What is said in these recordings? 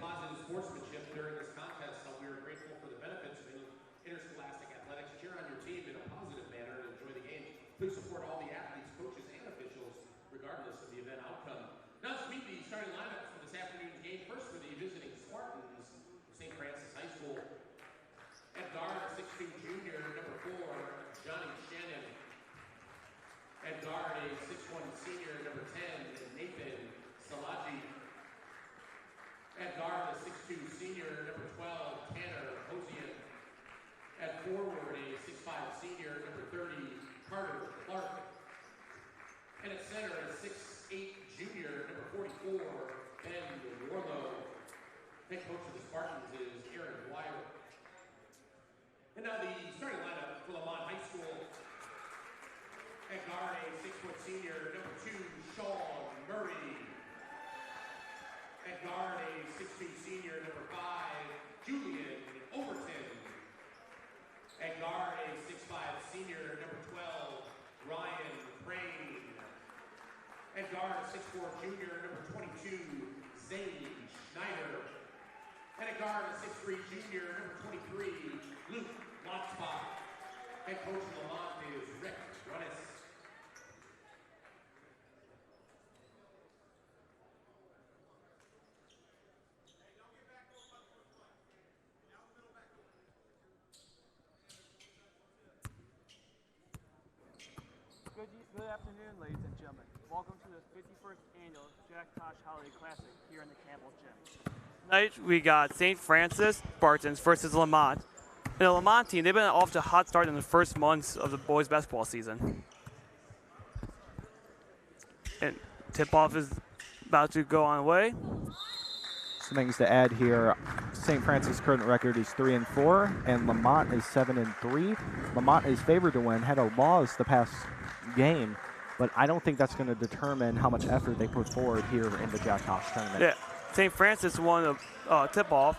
positive sportsmanship during this contest, so we are grateful for the benefits of interscholastic athletics. Cheer on your team in a positive manner and enjoy the game. Please support all the athletes, coaches, and officials, regardless of the event outcome. Now let's meet the starting lineup for this afternoon's game. First for the visiting Spartans of St. Francis High School. At guard, 6'2" junior, number 4, Johnny Shannon. At guard, a 6'1" senior, number 10, Nathan Salaji. At guard, a 6'2" senior, number 12, Tanner Hosian. At forward, a 6'5" senior, number 30, Carter Clark. And at center, a 6'8" junior, number 44, Ben Warlow. Head coach of the Spartans is Aaron Dwyer. And now the starting lineup for Lemont High School. At guard, a 6' senior, number 2, Sean Murray. At guard, a 6'2" senior, number 5, Julian Overton. At guard, a 6'5" senior, number 12, Ryan Crane. At guard, 6'4" junior, number 22, Zane Schneider. And at guard, a 6'3" junior, number 23, Luke Lotzbach. Head coach of Lemont is Rick Runnis. Good afternoon, ladies and gentlemen. Welcome to the 51st annual Jack Tosh Holiday Classic here in the Campbell Gym. Tonight we got St. Francis Spartans versus Lemont. And the Lemont team, they've been off to a hot start in the first months of the boys basketball season. And tip-off is about to go on the way. Some things to add here. St. Francis' current record is 3-4, and Lemont is 7-3. Lemont is favored to win, had a loss the past game, but I don't think that's going to determine how much effort they put forward here in the Jack Tosh tournament. Yeah, St. Francis won a tip-off,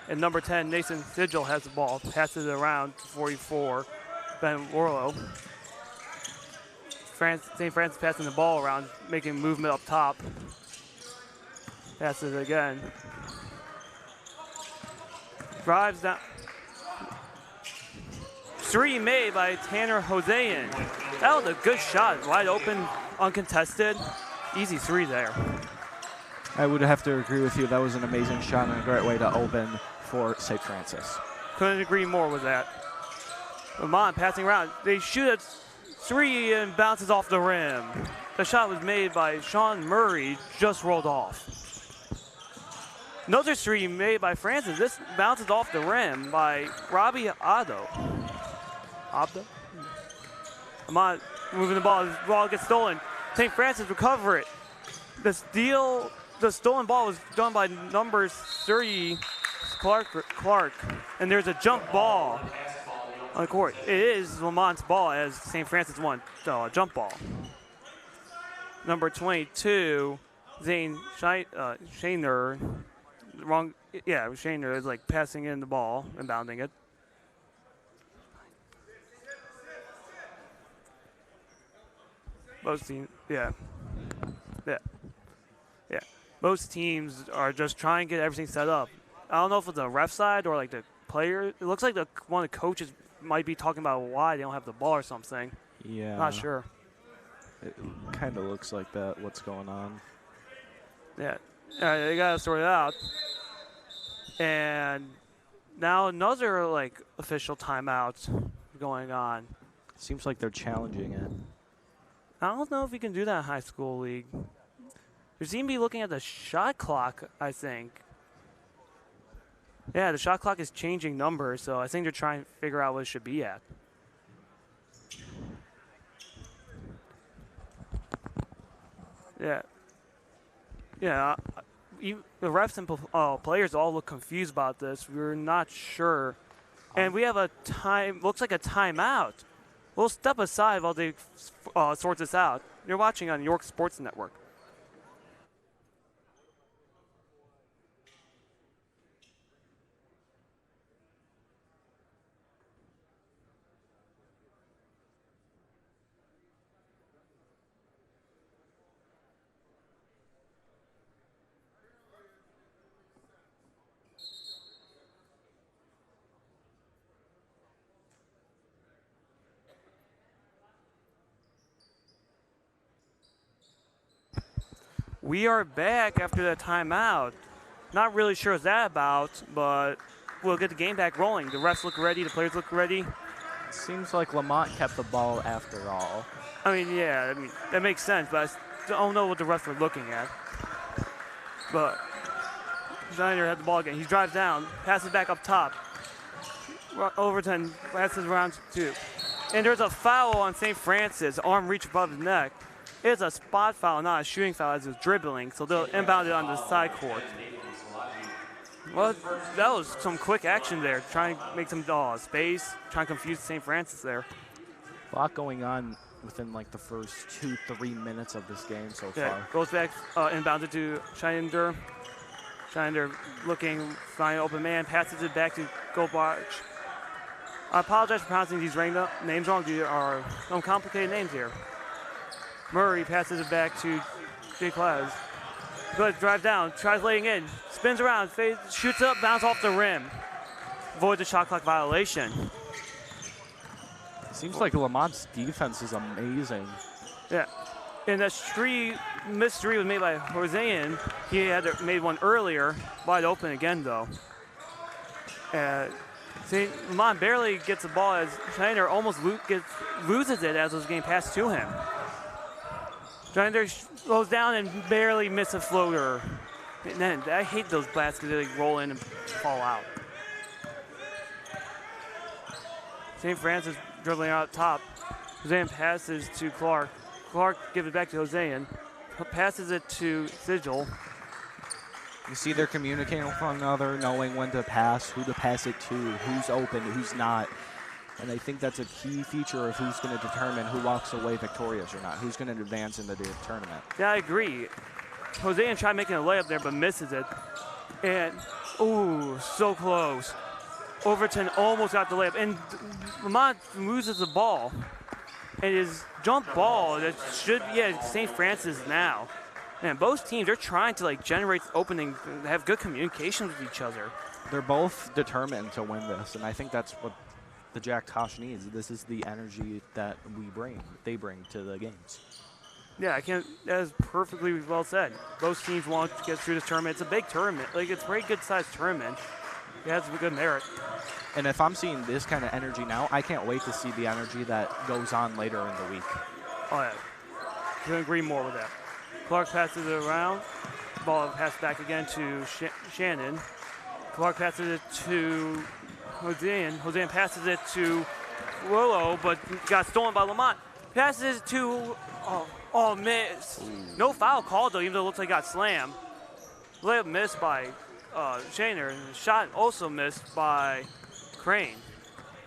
and number 10, Nathan Sigil, has the ball, passes it around to 44, Ben Warlow. St. Francis passing the ball around, making movement up top. Passes it again. Drives down. 3 made by Tanner Hosian. That was a good shot, wide open, uncontested. Easy 3 there. I would have to agree with you. That was an amazing shot and a great way to open for St. Francis. Couldn't agree more with that. Lemont passing around. They shoot a 3 and bounces off the rim. The shot was made by Sean Murray, just rolled off. Another 3 made by Francis. This bounces off the rim by Robbie Otto. Lemont moving the ball gets stolen. St. Francis recover it. The stolen ball was done by number 30, Clark, and there's a jump ball on the court. It is Lamont's ball as St. Francis won a jump ball. Number 22, Zane Shaner, Shaner is like passing in the ball and bounding it. Most teams, yeah. Most teams are just trying to get everything set up. I don't know if it's the ref side or like the player. It looks like one of the coaches might be talking about why they don't have the ball or something. Yeah. Not sure. It kind of looks like that, what's going on. Yeah. They got to sort it out. And now another official timeout going on. Seems like they're challenging it. I don't know if you can do that in high school league. They seem to be looking at the shot clock, I think. Yeah, the shot clock is changing numbers, so I think they're trying to figure out what it should be at. Yeah. Yeah. The refs and players all look confused about this. We're not sure. And we have looks like a timeout. We'll step aside while they sort this out. You're watching on York Sports Network. We are back after that timeout. Not really sure what that about, but we'll get the game back rolling. The refs look ready. The players look ready. Seems like Lemont kept the ball after all. I mean, yeah, that makes sense, but I don't know what the refs were looking at. But Schneider had the ball again. He drives down, passes back up top. Overton passes around two. And there's a foul on St. Francis, arm reach above his neck. It's a spot foul, not a shooting foul, as it's dribbling, so they'll inbound it on the side court. Well, that was some quick action there, trying to make some space, trying to confuse St. Francis there. A lot going on within like the first 2-3 minutes of this game so far. Goes back, inbounded to Schneider. Schneider looking, finding open man, passes it back to Borchers. I apologize for pronouncing these names wrong. These are some complicated names here. Murray passes it back to J. Claus. Good drive down, tries laying in, spins around, shoots up, bounces off the rim. Avoid the shot clock violation. Seems like Lamont's defense is amazing. Yeah. And that missed three was made by Josean. He had made one earlier, wide open again though. Lemont barely gets the ball as Schneider almost loses it as it was getting passed to him. Schneider goes down and barely misses a floater. And then I hate those baskets that they roll in and fall out. St. Francis dribbling out top. Josean passes to Clark. Clark gives it back to Josean. Passes it to Sigil. You see they're communicating with one another, knowing when to pass, who to pass it to, who's open, who's not. And I think that's a key feature of who's going to determine who walks away victorious or not, who's going to advance in the tournament. Yeah, I agree. Josean tried making a layup there, but misses it. And, ooh, so close. Overton almost got the layup. And Lemont loses the ball. And his jump ball that should be at St. Francis now. And both teams, they're trying to generate openings and have good communication with each other. They're both determined to win this, and I think that's what the Jack Tosh needs. This is the energy that they bring to the games. Yeah, that is perfectly well said. Both teams want to get through this tournament. It's a big tournament. It's a very good-sized tournament. It has a good merit. And if I'm seeing this kind of energy now, I can't wait to see the energy that goes on later in the week. Oh, yeah. Couldn't agree more with that. Clark passes it around. Ball passed back again to Shannon. Clark passes it to Josean. Josean passes it to Willow, but got stolen by Lemont. Passes it to, miss. No foul called, though, even though it looks like it got slammed. Layup missed by Shaner, and the shot also missed by Crane.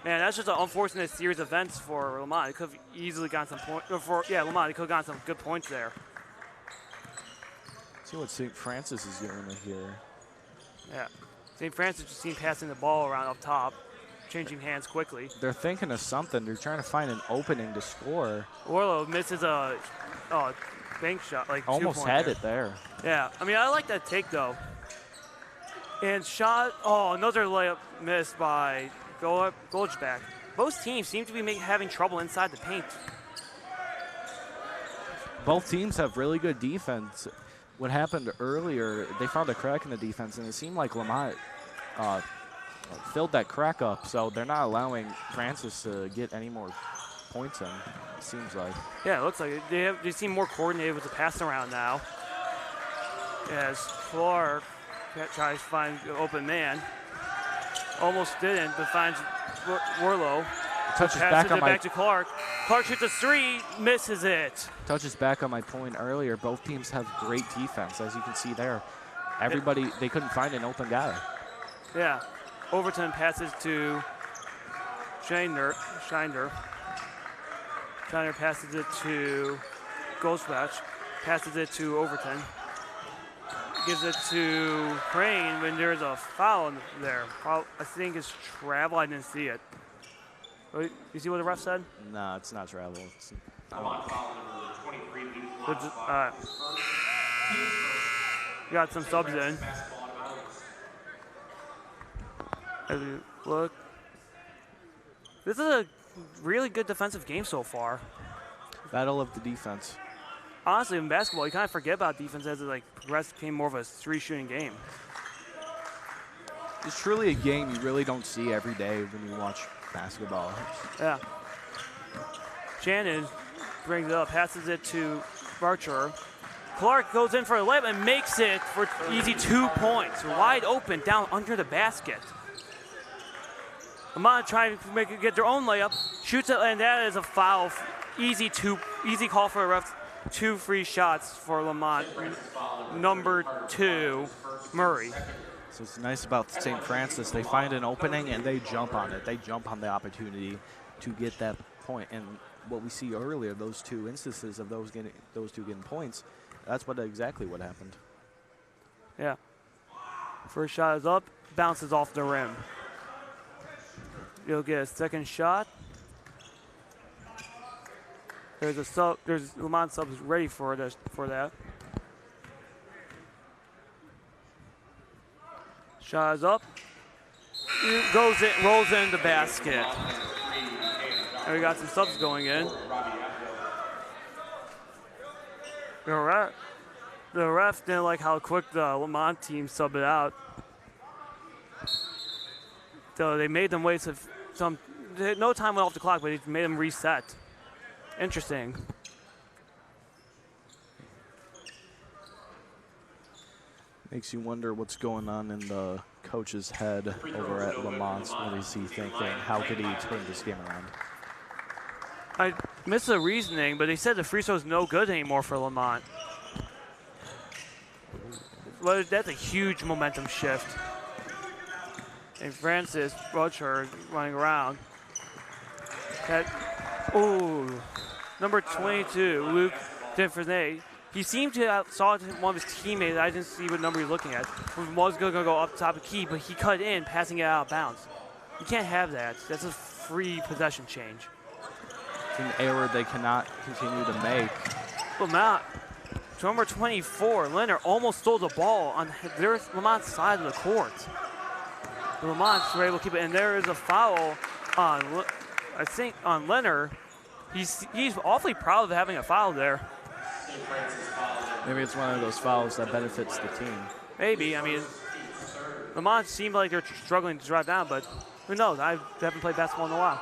Man, that's just an unfortunate series of events for Lemont. It could have easily gotten some points. Lemont, it could have gotten some good points there. See what St. Francis is doing here. Yeah. St. Francis just seen passing the ball around up top, changing hands quickly. They're thinking of something. They're trying to find an opening to score. Orlo misses a bank shot, almost had it there. Yeah, I mean, I like that take, though. And another layup missed by Goldschback. Both teams seem to be having trouble inside the paint. Both teams have really good defense. What happened earlier, they found a crack in the defense, and it seemed like Lemont filled that crack up, so they're not allowing Francis to get any more points in, it seems like. Yeah, it looks like it. They seem more coordinated with the pass around now. As Clark tries to find an open man. Almost didn't, but finds Warlow. Touches back to Clark. Clark shoots a three, misses it. Touches back on my point earlier. Both teams have great defense, as you can see there. Everybody, they couldn't find an open guy. Yeah. Overton passes to Shiner. Shiner passes it to Goldschback. Passes it to Overton. Gives it to Crane when there's a foul there. I think it's travel. I didn't see it. You see what the ref said? No, it's not travel. It's got some subs in. As we look, this is a really good defensive game so far. Battle of the defense. honestly, in basketball, you kind of forget about defense as it like progressed, became more of a three-shooting game. It's truly a game you really don't see every day when you watch basketball. Yeah. Shannon brings it up, passes it to Borchers. Clark goes in for a layup and makes it for easy 2 points. Wide open down under the basket. Lemont trying to get their own layup, shoots it, and that is a foul. Easy call for the ref. 2 free shots for Lemont. Number 2, Murray. So it's nice about St. Francis. They find an opening and they jump on it. They jump on the opportunity to get that point. And what we see earlier, those 2 instances of those two getting points, that's exactly what happened. Yeah. First shot is up, bounces off the rim. You'll get a second shot. There's Lemont subs ready for that. Shot is up. Goes in, rolls in the basket. And we got some subs going in. The ref didn't like how quick the Lemont team subbed it out. So they made them waste no time went off the clock, but it made them reset. Interesting. Makes you wonder what's going on in the coach's head over at Lemont. What is he thinking? How could he turn this game around? I missed the reasoning, but they said the free throw is no good anymore for Lemont. Well, that's a huge momentum shift. And Francis Borchers running around. Number 22, Luke Griffin. He seemed to saw one of his teammates. I didn't see what number he was looking at. Was going to go up top of key, but he cut in, passing it out of bounds. You can't have that. That's a free possession change. It's an error they cannot continue to make. Lemont, number 24, Leonard almost stole the ball on Lamont's side of the court. Lamont's able to keep it, and there is a foul on, I think, on Leonard. He's awfully proud of having a foul there. Maybe it's one of those fouls that benefits the team. Maybe. I mean, Lemont seemed like they're struggling to drive down, but who knows? I haven't played basketball in a while.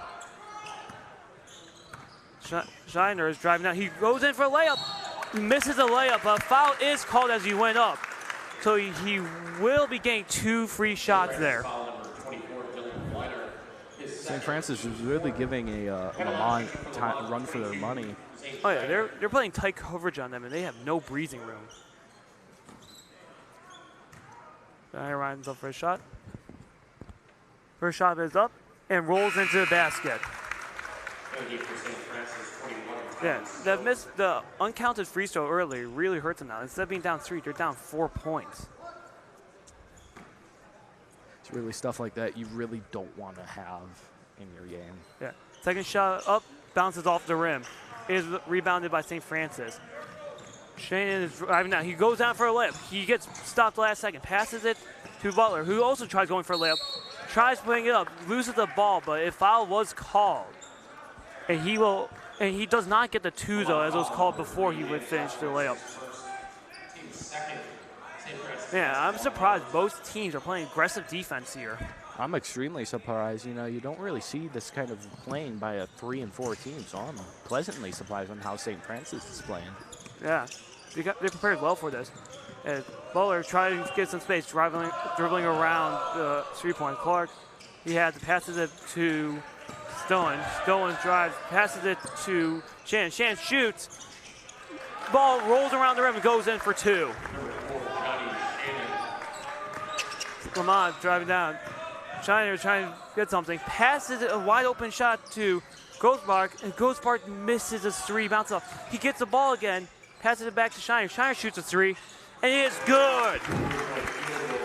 Shiner is driving down. He goes in for a layup. He misses a layup, but a foul is called as he went up. So he will be getting 2 free shots there. St. Francis is really giving a Lemont run for their money. Oh yeah, they're playing tight coverage on them, and they have no breathing room. Ryan's up for a shot. First shot is up and rolls into the basket. Yeah, the uncounted free throw earlier really hurts them now. Instead of being down 3, they're down 4 points. It's really stuff like that you really don't want to have in your game. Yeah. Second shot up, bounces off the rim. Is rebounded by St. Francis. Shannon is driving down. He goes down for a layup. He gets stopped last second. Passes it to Butler, who also tries going for a layup. Tries putting it up, loses the ball, but a foul was called. And he does not get the 2 though, as it was called before he would finish the layup. Yeah, I'm surprised both teams are playing aggressive defense here. I'm extremely surprised. You know, you don't really see this kind of playing by a 3 and 4 team, so I'm pleasantly surprised on how St. Francis is playing. Yeah, they prepared well for this. And Butler trying to get some space, dribbling around the 3-point. Clark, he passes it to Stone. Stone drives, passes it to Shannon. Shannon shoots. Ball rolls around the rim and goes in for 2. Lemont driving down. Shiner trying to get something. Passes a wide open shot to Ghostbark, and Ghostbark misses a 3. Bounces off. He gets the ball again. Passes it back to Shiner. Shiner shoots a 3, and it is good.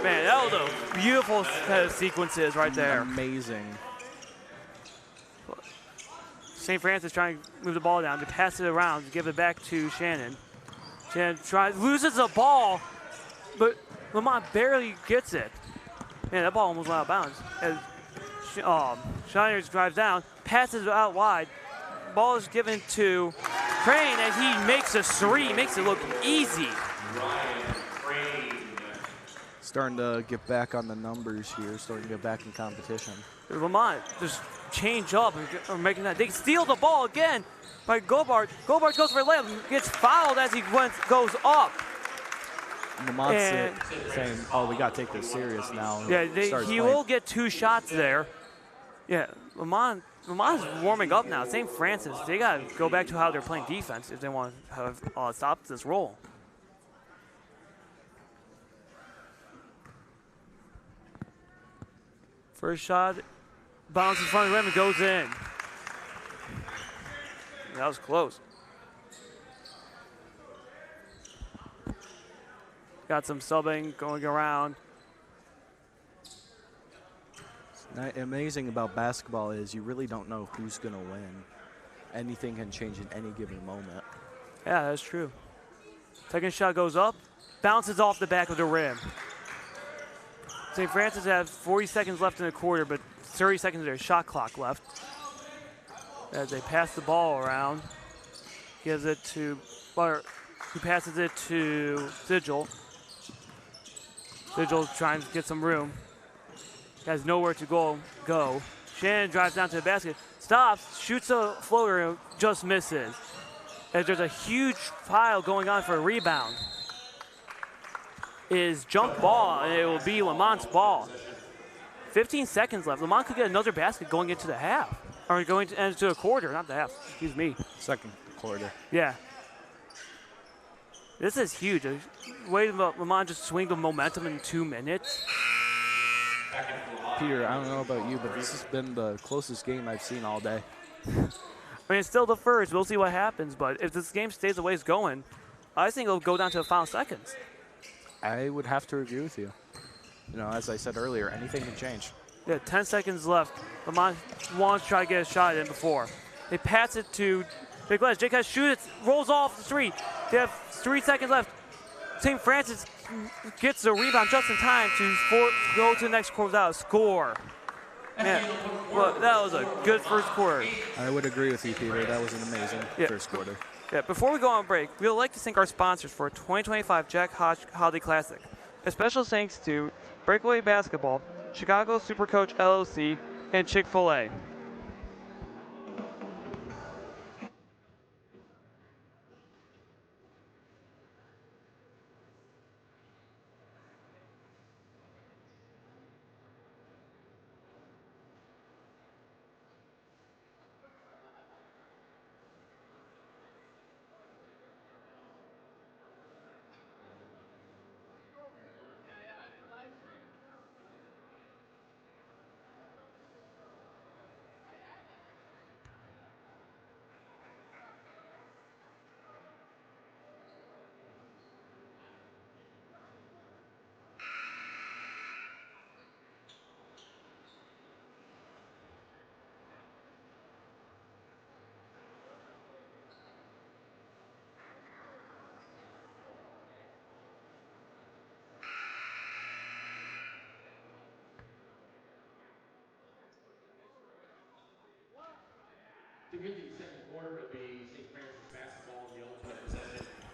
Man, that was a beautiful set of sequences right there. Amazing. St. Francis trying to move the ball down. To pass it around, to give it back to Shannon. Shannon loses the ball, but Lemont barely gets it. Man, that ball almost went out of bounds. As Shiner drives down, passes it out wide. Ball is given to Crane, as he makes a three, makes it look easy. Starting to get back on the numbers here, starting to get back in competition. Lemont just change up or making that. They steal the ball again by Gobart. Gobart goes for a layup, gets fouled as he goes up. Lamont's saying, oh, we got to take this serious now. Yeah, he will get 2 shots there. Yeah, Lemont is warming up now. St. Francis, they got to go back to how they're playing defense if they want to have stop this roll. First shot, bounces in front of the rim and goes in. That was close. Got some subbing going around. Amazing about basketball is you really don't know who's going to win. Anything can change in any given moment. Yeah, that's true. Second shot goes up, bounces off the back of the rim. St. Francis has 40 seconds left in the quarter, but 30 seconds of their shot clock left. As they pass the ball around, gives it to Butter, who passes it to Sigil. Sigil trying to get some room. Has nowhere to go. Shannon drives down to the basket, stops, shoots a floater, and just misses. As there's a huge pile going on for a rebound. Is jump ball, and it will be Lamont's ball. 15 seconds left. Lemont could get another basket going into the half. Or going into a quarter, not the half, excuse me. Second quarter. Yeah. This is huge. Way Lemont just swing the momentum in 2 minutes. Peter, I don't know about you, but this has been the closest game I've seen all day. I mean, it's still the first. We'll see what happens. But if this game stays the way it's going, I think it'll go down to the final seconds. I would have to agree with you. You know, as I said earlier, anything can change. Yeah, 10 seconds left. Lemont wants to try to get a shot in before. They pass it to Big Les. Jake has shoot it, rolls off the 3. They have 3 seconds left. St. Francis gets the rebound just in time to go to the next quarter without a score. Man, well, that was a good first quarter. I would agree with you, Peter. That was an amazing first quarter. Yeah, before we go on break, we would like to thank our sponsors for 2025 Jack Hodge Holiday Classic. A special thanks to Breakaway Basketball, Chicago Supercoach LLC, and Chick-fil-A.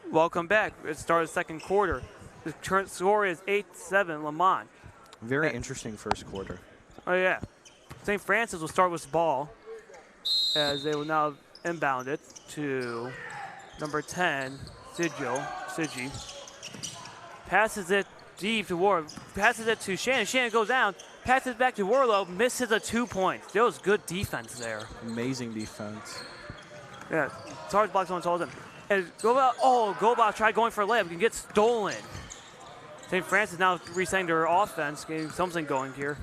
Welcome back. It started the second quarter. The current score is 8-7 Lemont. Very interesting first quarter. Oh, yeah. St. Francis will start with the ball as they will now inbound it to number 10, Sigi. Passes it deep to Ward. Passes it to Shannon. Shannon goes down. Passes back to Warlow. Misses a 2 points. There was good defense there. Amazing defense. Yeah. Sarge blocks on told him. And Gobot tried going for a layup. Can get stolen. St. Francis now resetting their offense, getting something going here.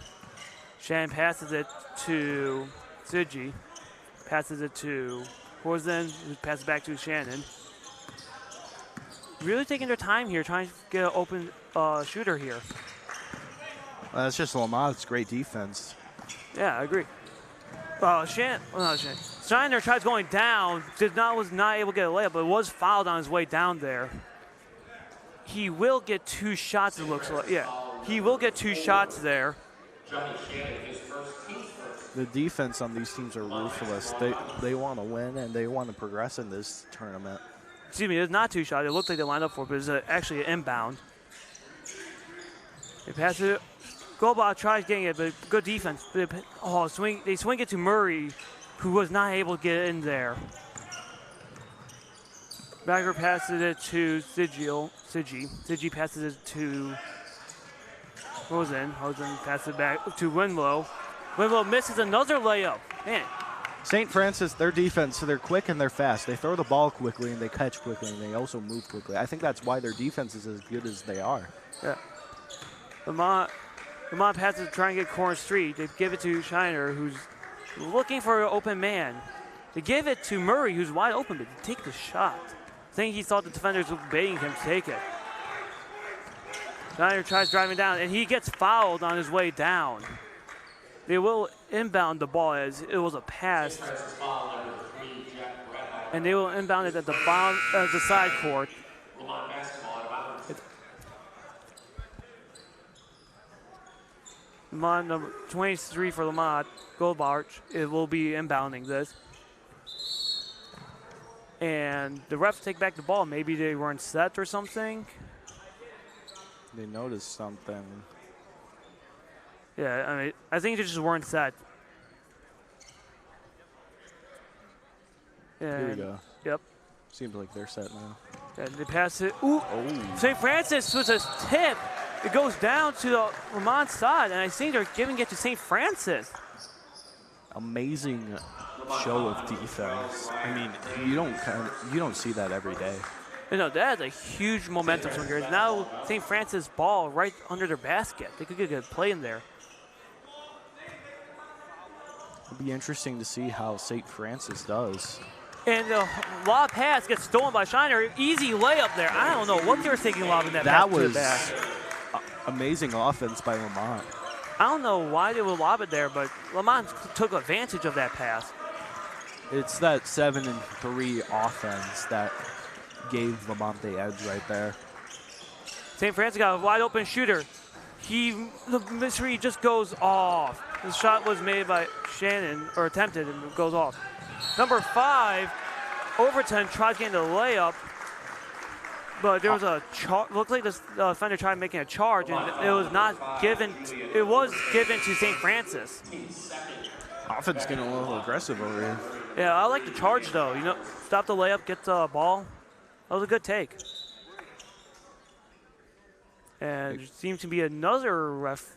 Shannon passes it to Sigi. Passes it to Horzen, who passes back to Shannon. Really taking their time here, trying to get an open shooter here. Well, that's just Lamont's great defense. Yeah, I agree. Steiner tries going down, was not able to get a layup, but was fouled on his way down there. He will get 2 shots, it looks like. Yeah, he will get 2 shots there. Johnny Shannon, his first, team's first. The defense on these teams are ruthless. They want to win and they want to progress in this tournament. Excuse me, it's not two shot. It looked like they lined up for it, but it's actually an inbound. They pass it. Goldbach tries getting it, but good defense. They swing it to Murray, who was not able to get in there. Bagger passes it to Sigil. Sigi passes it to Rosen. Rosen passes it back to Winlow. Winlow misses another layup. Man. St. Francis, their defense, so they're quick and they're fast. They throw the ball quickly and they catch quickly and they also move quickly. I think that's why their defense is as good as they are. Yeah. Lemont passes to try and get corner street. They give it to Shiner, who's looking for an open man. They give it to Murray, who's wide open, but take the shot. I think he thought the defenders were baiting him to take it. Shiner tries driving down, and he gets fouled on his way down. They will inbound the ball as it was a pass. And they will inbound it at the bottom of the side court. Lemont, number 23 for Lemont, Goldbach, it will be inbounding this. And the refs take back the ball. Maybe they weren't set or something. They noticed something. Yeah, I mean, I think they just weren't set. And here we go. Yep. Seems like they're set now. And they pass it. Ooh. Oh. St. Francis with a tip. It goes down to the Lemont side, and I think they're giving it to St. Francis. Amazing show of defense. I mean, you don't see that every day. You know, that is a huge momentum swing here. Now St. Francis ball right under their basket. They could get a good play in there. It'll be interesting to see how St. Francis does. And the lob pass gets stolen by Shiner. Easy layup there. I don't know what they were thinking lobbing that pass to the back. Amazing offense by Lemont. I don't know why they would lob it there, but Lemont took advantage of that pass. It's that 7-3 offense that gave Lemont the edge right there. St. Francis got a wide open shooter. The mystery just goes off. The shot was made by Shannon, or attempted, and it goes off. Number 5, Overton tries getting the layup, but there was a looked like the defender tried making a charge, and it was not given. It was given to St. Francis. Offense getting a little aggressive over here. Yeah, I like the charge though. You know, stop the layup, get the ball. That was a good take. And there seems to be another ref,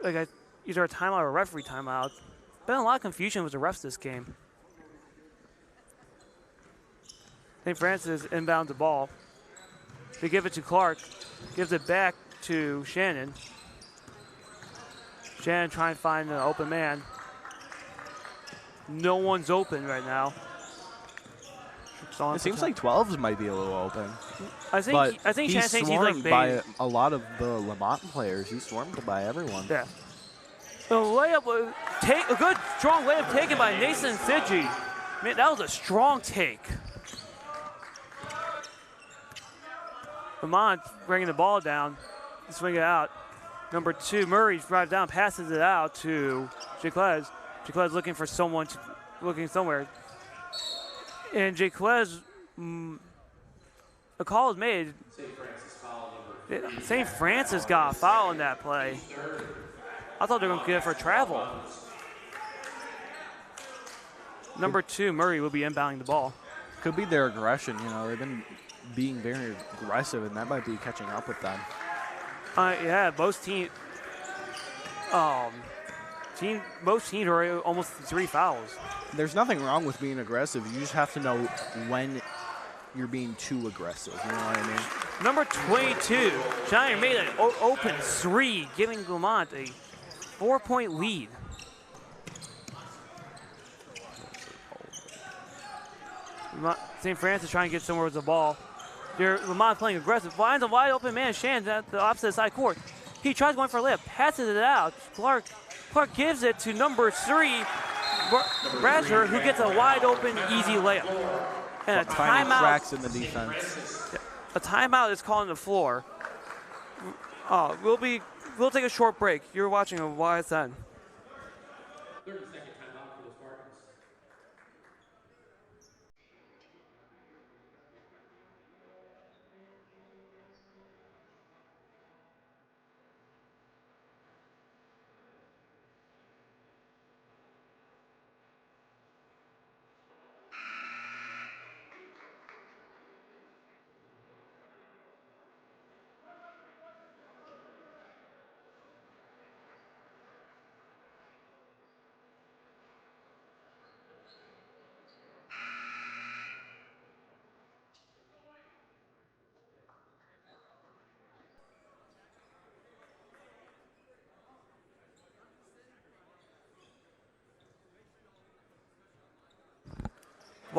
like either a timeout or a referee timeout. Been a lot of confusion with the refs this game. St. Francis inbounds the ball. They give it to Clark. Gives it back to Shannon. Shannon trying to find an open man. No one's open right now. It seems like 12s might be a little open. I think Shannon thinks he's like by a lot of the Lemont players. He's swarmed by everyone. Yeah. The layup was a good strong layup taken by Nathan Sigi. Man, that was a strong take. Lemont bringing the ball down, swing it out. Number 2, Murray drives down, passes it out to Jacquez. Jacquez looking for someone, looking somewhere. And Jacquez, a call is made. St. Francis got a foul in that play. I thought they were going to get it for travel. Number 2, Murray will be inbounding the ball. Could be their aggression. You know, they've been being very aggressive, and that might be catching up with them. Yeah, both teams. Most teams are almost 3 fouls. There's nothing wrong with being aggressive. You just have to know when you're being too aggressive. You know what I mean? Number 22, Shiner made an open 3, giving Lemont a 4-point lead. St. Francis trying to get somewhere with the ball. Lemont playing aggressive. Finds a wide open man. Shannon's at the opposite side court. He tries going for a layup. Passes it out. Clark gives it to number 3, Bradford, who gets a wide open, easy layup. And a timeout. Cracks in the defense. A timeout is called on the floor. We'll take a short break. You're watching a YSN. 30 seconds.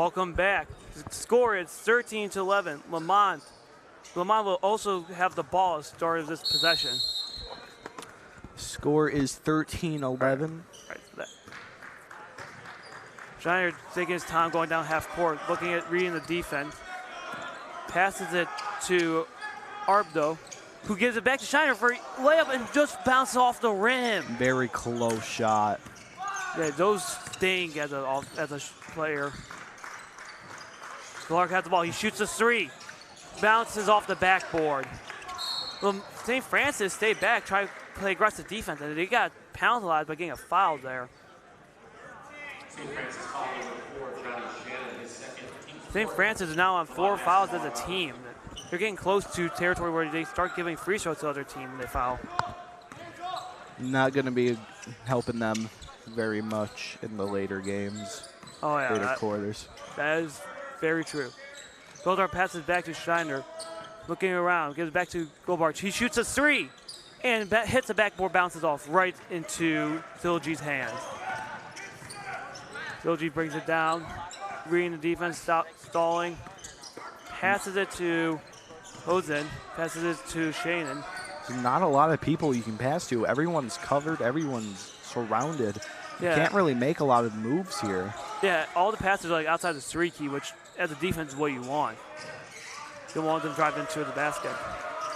Welcome back. The score is 13-11. Lemont will also have the ball at the start of this possession. Score is 13-11. Right for that. Schneider taking his time going down half court, reading the defense. Passes it to Arbdo, who gives it back to Schneider for a layup and just bounces off the rim. Very close shot. Yeah, those sting as a player. Clark has the ball. He shoots a three. Bounces off the backboard. Well, St. Francis stayed back, tried to play aggressive defense, and they got penalized by getting a foul there. St. Francis called number 4, Johnny Shannon, his second team. St. Francis is now on 4 fouls as a team. They're getting close to territory where they start giving free throws to the other team when they foul. Not going to be helping them very much in the later games. Oh, yeah. Later quarters. That is very true. Goldar passes back to Schneider. Looking around, gives it back to Goldbart. He shoots a three and hits the backboard, bounces off right into Silji's hands. Silji brings it down, reading the defense, stalling. Passes it to Hosen, passes it to Shannon. There's not a lot of people you can pass to. Everyone's covered, everyone's surrounded. Yeah. You can't really make a lot of moves here. Yeah, all the passes are like outside the three key, which as a defense is what you want. You want them to drive into the basket.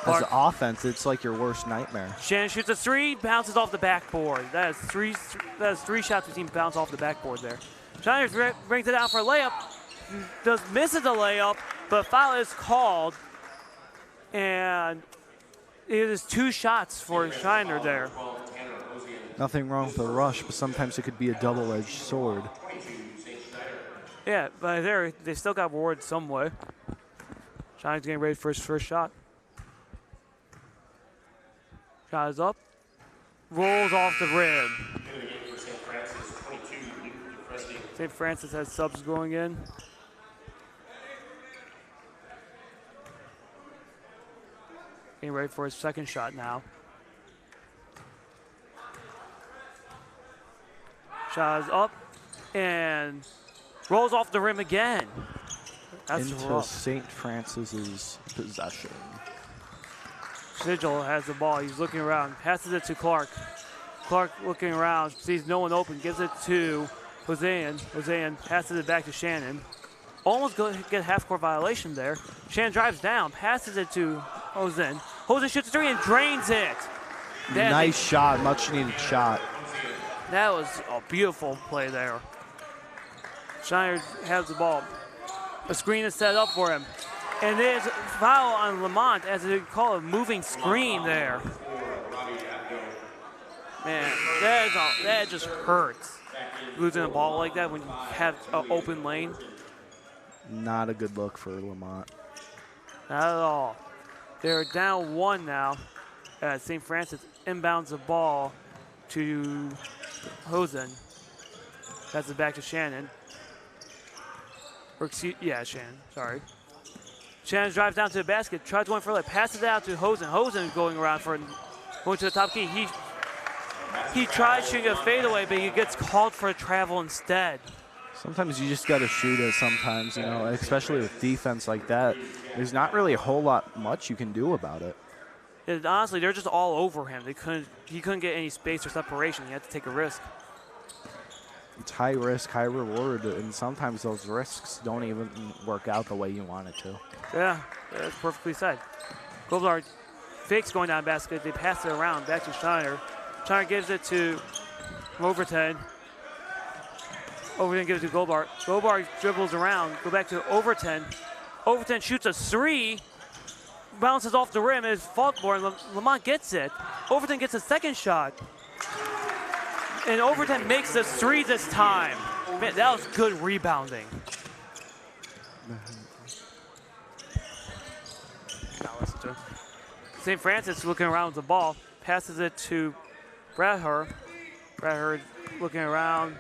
As an offense, it's like your worst nightmare. Shannon shoots a three, bounces off the backboard. That is three shots the team bounce off the backboard there. Schneider brings it out for a layup. Misses the layup, but foul is called. And it is 2 shots for Schneider there. Nothing wrong with the rush, but sometimes it could be a double-edged sword. Yeah, but they still got rewarded some way. Schneider's getting ready for his first shot. Shot is up. Rolls off the rim. St. Francis has subs going in. Getting ready for his second shot now. Shot is up and rolls off the rim again. That's into rough. St. Francis's possession. Sigil has the ball. He's looking around. Passes it to Clark. Clark looking around. Sees no one open. Gives it to Hosean. Hosean passes it back to Shannon. Almost get a half-court violation there. Shannon drives down. Passes it to Hosen. Hosen shoots a three and drains it. Nice shot. Much-needed shot. That was a beautiful play there. Schneider has the ball. A screen is set up for him. And there's a foul on Lemont as they call it a moving screen there. Man, that just hurts. Losing a ball like that when you have an open lane. Not a good look for Lemont. Not at all. They're down 1 now. St. Francis inbounds the ball to Hosen. That's it back to Shannon. Or Shannon, sorry. Shannon drives down to the basket, tries one for a layup, passes it out to Hosen. Hosen going around going to the top key. He tries shooting a fadeaway, but he gets called for a travel instead. Sometimes you just got to shoot it sometimes, especially with defense like that. There's not really a whole lot much you can do about it. Honestly, they're just all over him. He couldn't get any space or separation. He had to take a risk. It's high risk, high reward, and sometimes those risks don't even work out the way you want it to. Yeah, that's perfectly said. Goldar fakes going down the basket. They pass it around back to Schneider. Schneider gives it to Overton. Overton gives it to Goldbar. Goldbar dribbles around, go back to Overton. Overton shoots a three, bounces off the rim, is fault board, and Lemont gets it. Overton gets a second shot. And Overton makes the three this time. Man, that was good rebounding. Now listen to him. St. Francis looking around with the ball, passes it to Bradher. Bradher looking around,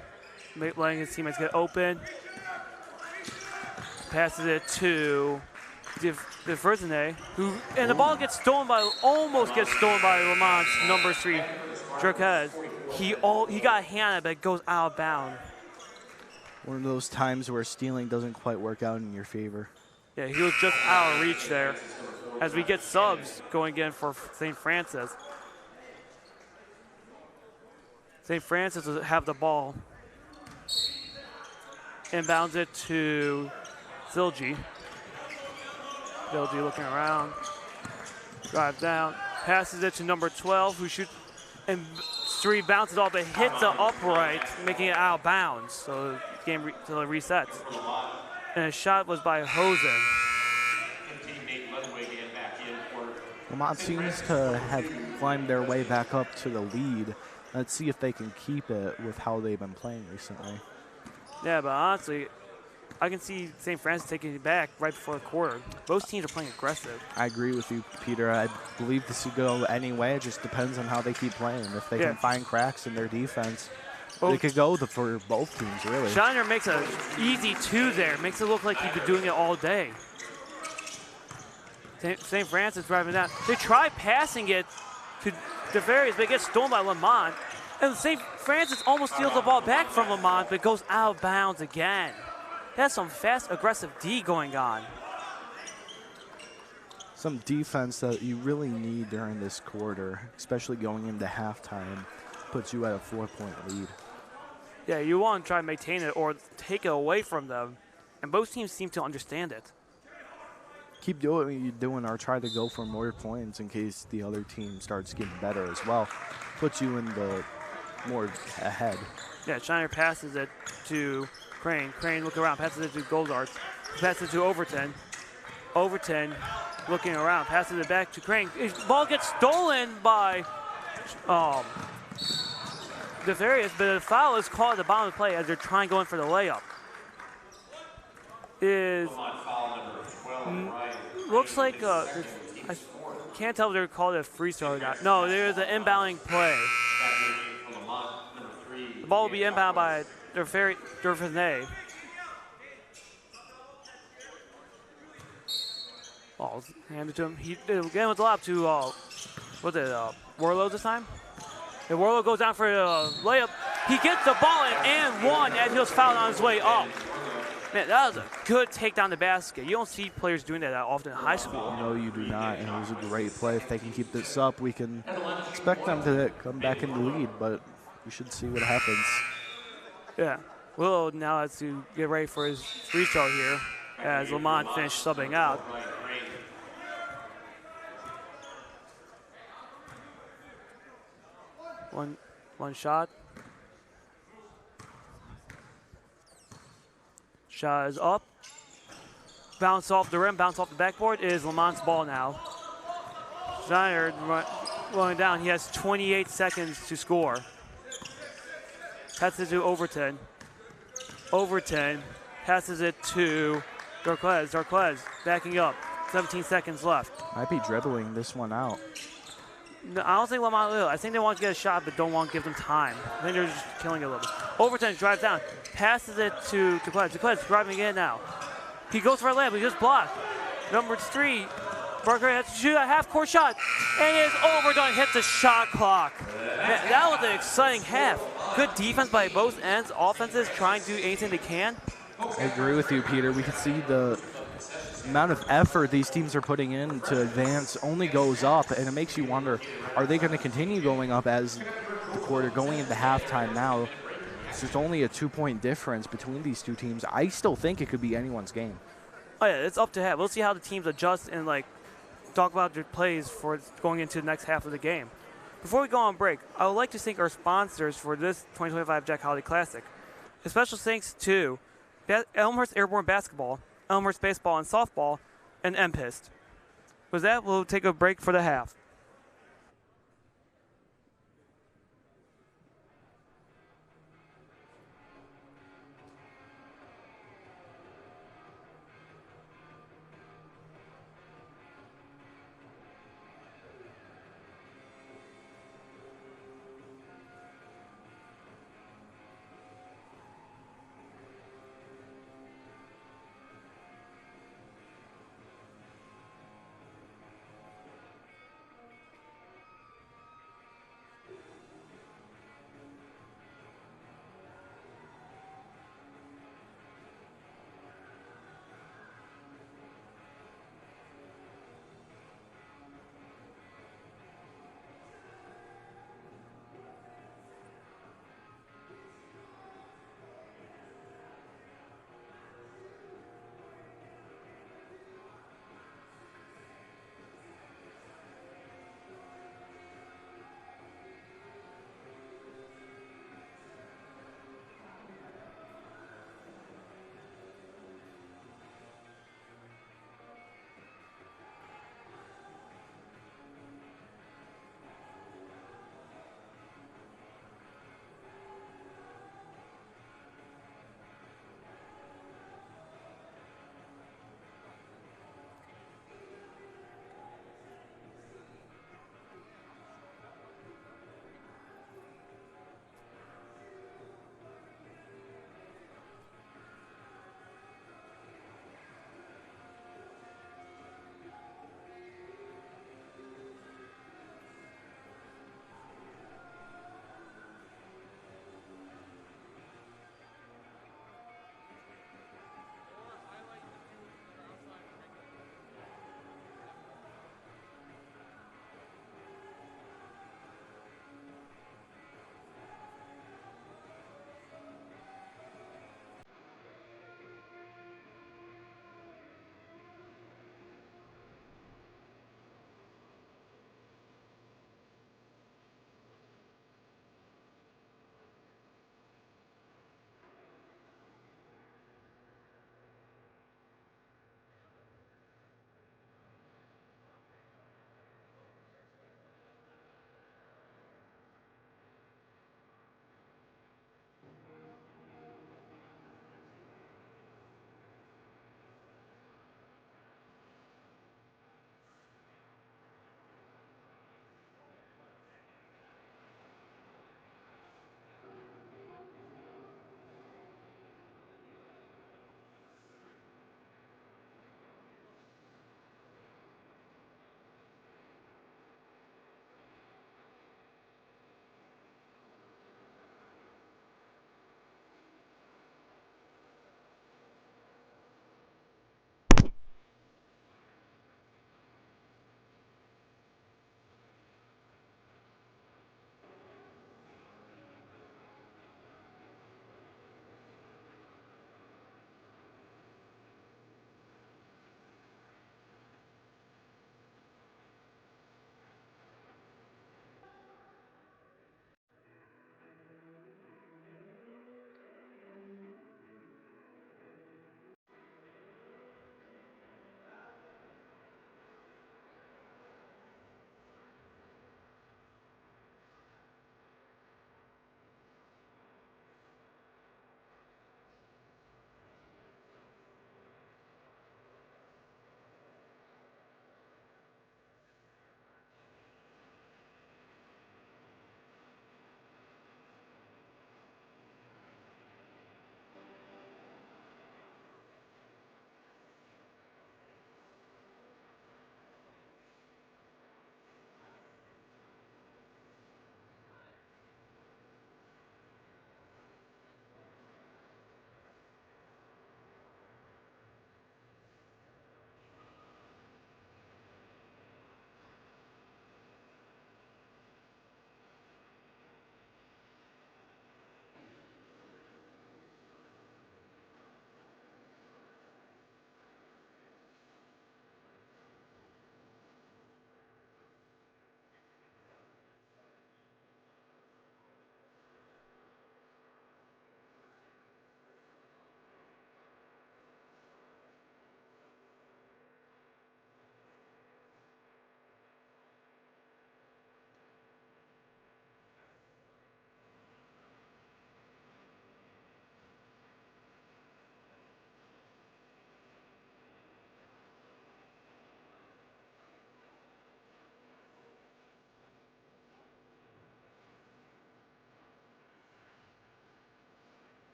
letting his teammates get open. Passes it to DeFresne, and the ball almost gets stolen by Lamont's number 3, Jerquez. He got Hanna, but it goes out of bounds. One of those times where stealing doesn't quite work out in your favor. Yeah, he was just out of reach there. As we get subs going in for St. Francis. St. Francis will have the ball. Inbounds it to Silgi. Silgi looking around. Drives down. Passes it to number 12, who shoots. And 3 bounces off, but hits the upright, making it out of bounds. So the game resets. And a shot was by Hosen. Lemont seems to have climbed their way back up to the lead. Let's see if they can keep it with how they've been playing recently. Yeah, but honestly, I can see St. Francis taking it back right before the quarter. Both teams are playing aggressive. I agree with you, Peter. I believe this could go any way. It just depends on how they keep playing. If they can find cracks in their defense, they could go for both teams, really. Shiner makes an easy 2 there. Makes it look like he's been doing it all day. St. Francis driving down. They try passing it to DeVarius, but it gets stolen by Lemont. And St. Francis almost steals the ball back from Lemont, but goes out of bounds again. That's some fast, aggressive D going on. Some defense that you really need during this quarter, especially going into halftime, puts you at a 4-point lead. Yeah, you want to try to maintain it or take it away from them, and both teams seem to understand it. Keep doing what you're doing or try to go for more points in case the other team starts getting better as well. Puts you in the more ahead. Yeah, Shiner passes it to Crane. Crane looking around, passes it to Goldarts. Passes it to Overton. Overton looking around, passes it back to Crane. His ball gets stolen by DeVarius, but the foul is called at the bottom of the play as they're trying to go in for the layup. Looks like I can't tell if they're called a free throw or not. No, there's an inbounding play. The ball will be inbound by Griffin. Oh, hand it to him. The game was allowed to, Warlow this time? And Warlow goes down for a layup. He gets the ball and one as he was fouled on his way up. Man, that was a good take down the basket. You don't see players doing that often in high school. No, you do not, and it was a great play. If they can keep this up, we can expect them to come back in the lead, but we should see what happens. Yeah. Willow now has to get ready for his free throw here as Lemont finished subbing out. One shot. Shot is up. Bounce off the rim, bounce off the backboard. It is Lamont's ball now. Schneider rolling down. He has 28 seconds to score. Passes it to Overton. Overton passes it to Darquez. Darquez backing up. 17 seconds left. Might be dribbling this one out. No, I don't think Lemont will. I think they want to get a shot, but don't want to give them time. I think they're just killing it a little bit. Overton drives down, passes it to Darquez. Darquez driving in now. He goes for a layup, he just blocked. Number 3, Barker has to shoot a half-court shot, and it is overdone, hits the shot clock. Man, that was an exciting half. Good defense by both ends. Offenses trying to do anything they can. I agree with you, Peter. We can see the amount of effort these teams are putting in to advance only goes up, and it makes you wonder, are they going to continue going up as the quarter going into halftime now? There's only a 2-point difference between these two teams. I still think it could be anyone's game. Oh yeah, it's up to half. We'll see how the teams adjust and talk about their plays for going into the next half of the game. Before we go on break, I would like to thank our sponsors for this 2025 Jack Holiday Classic. A special thanks to Elmhurst Airborne Basketball, Elmhurst Baseball and Softball, and MPIST. With that, we'll take a break for the half.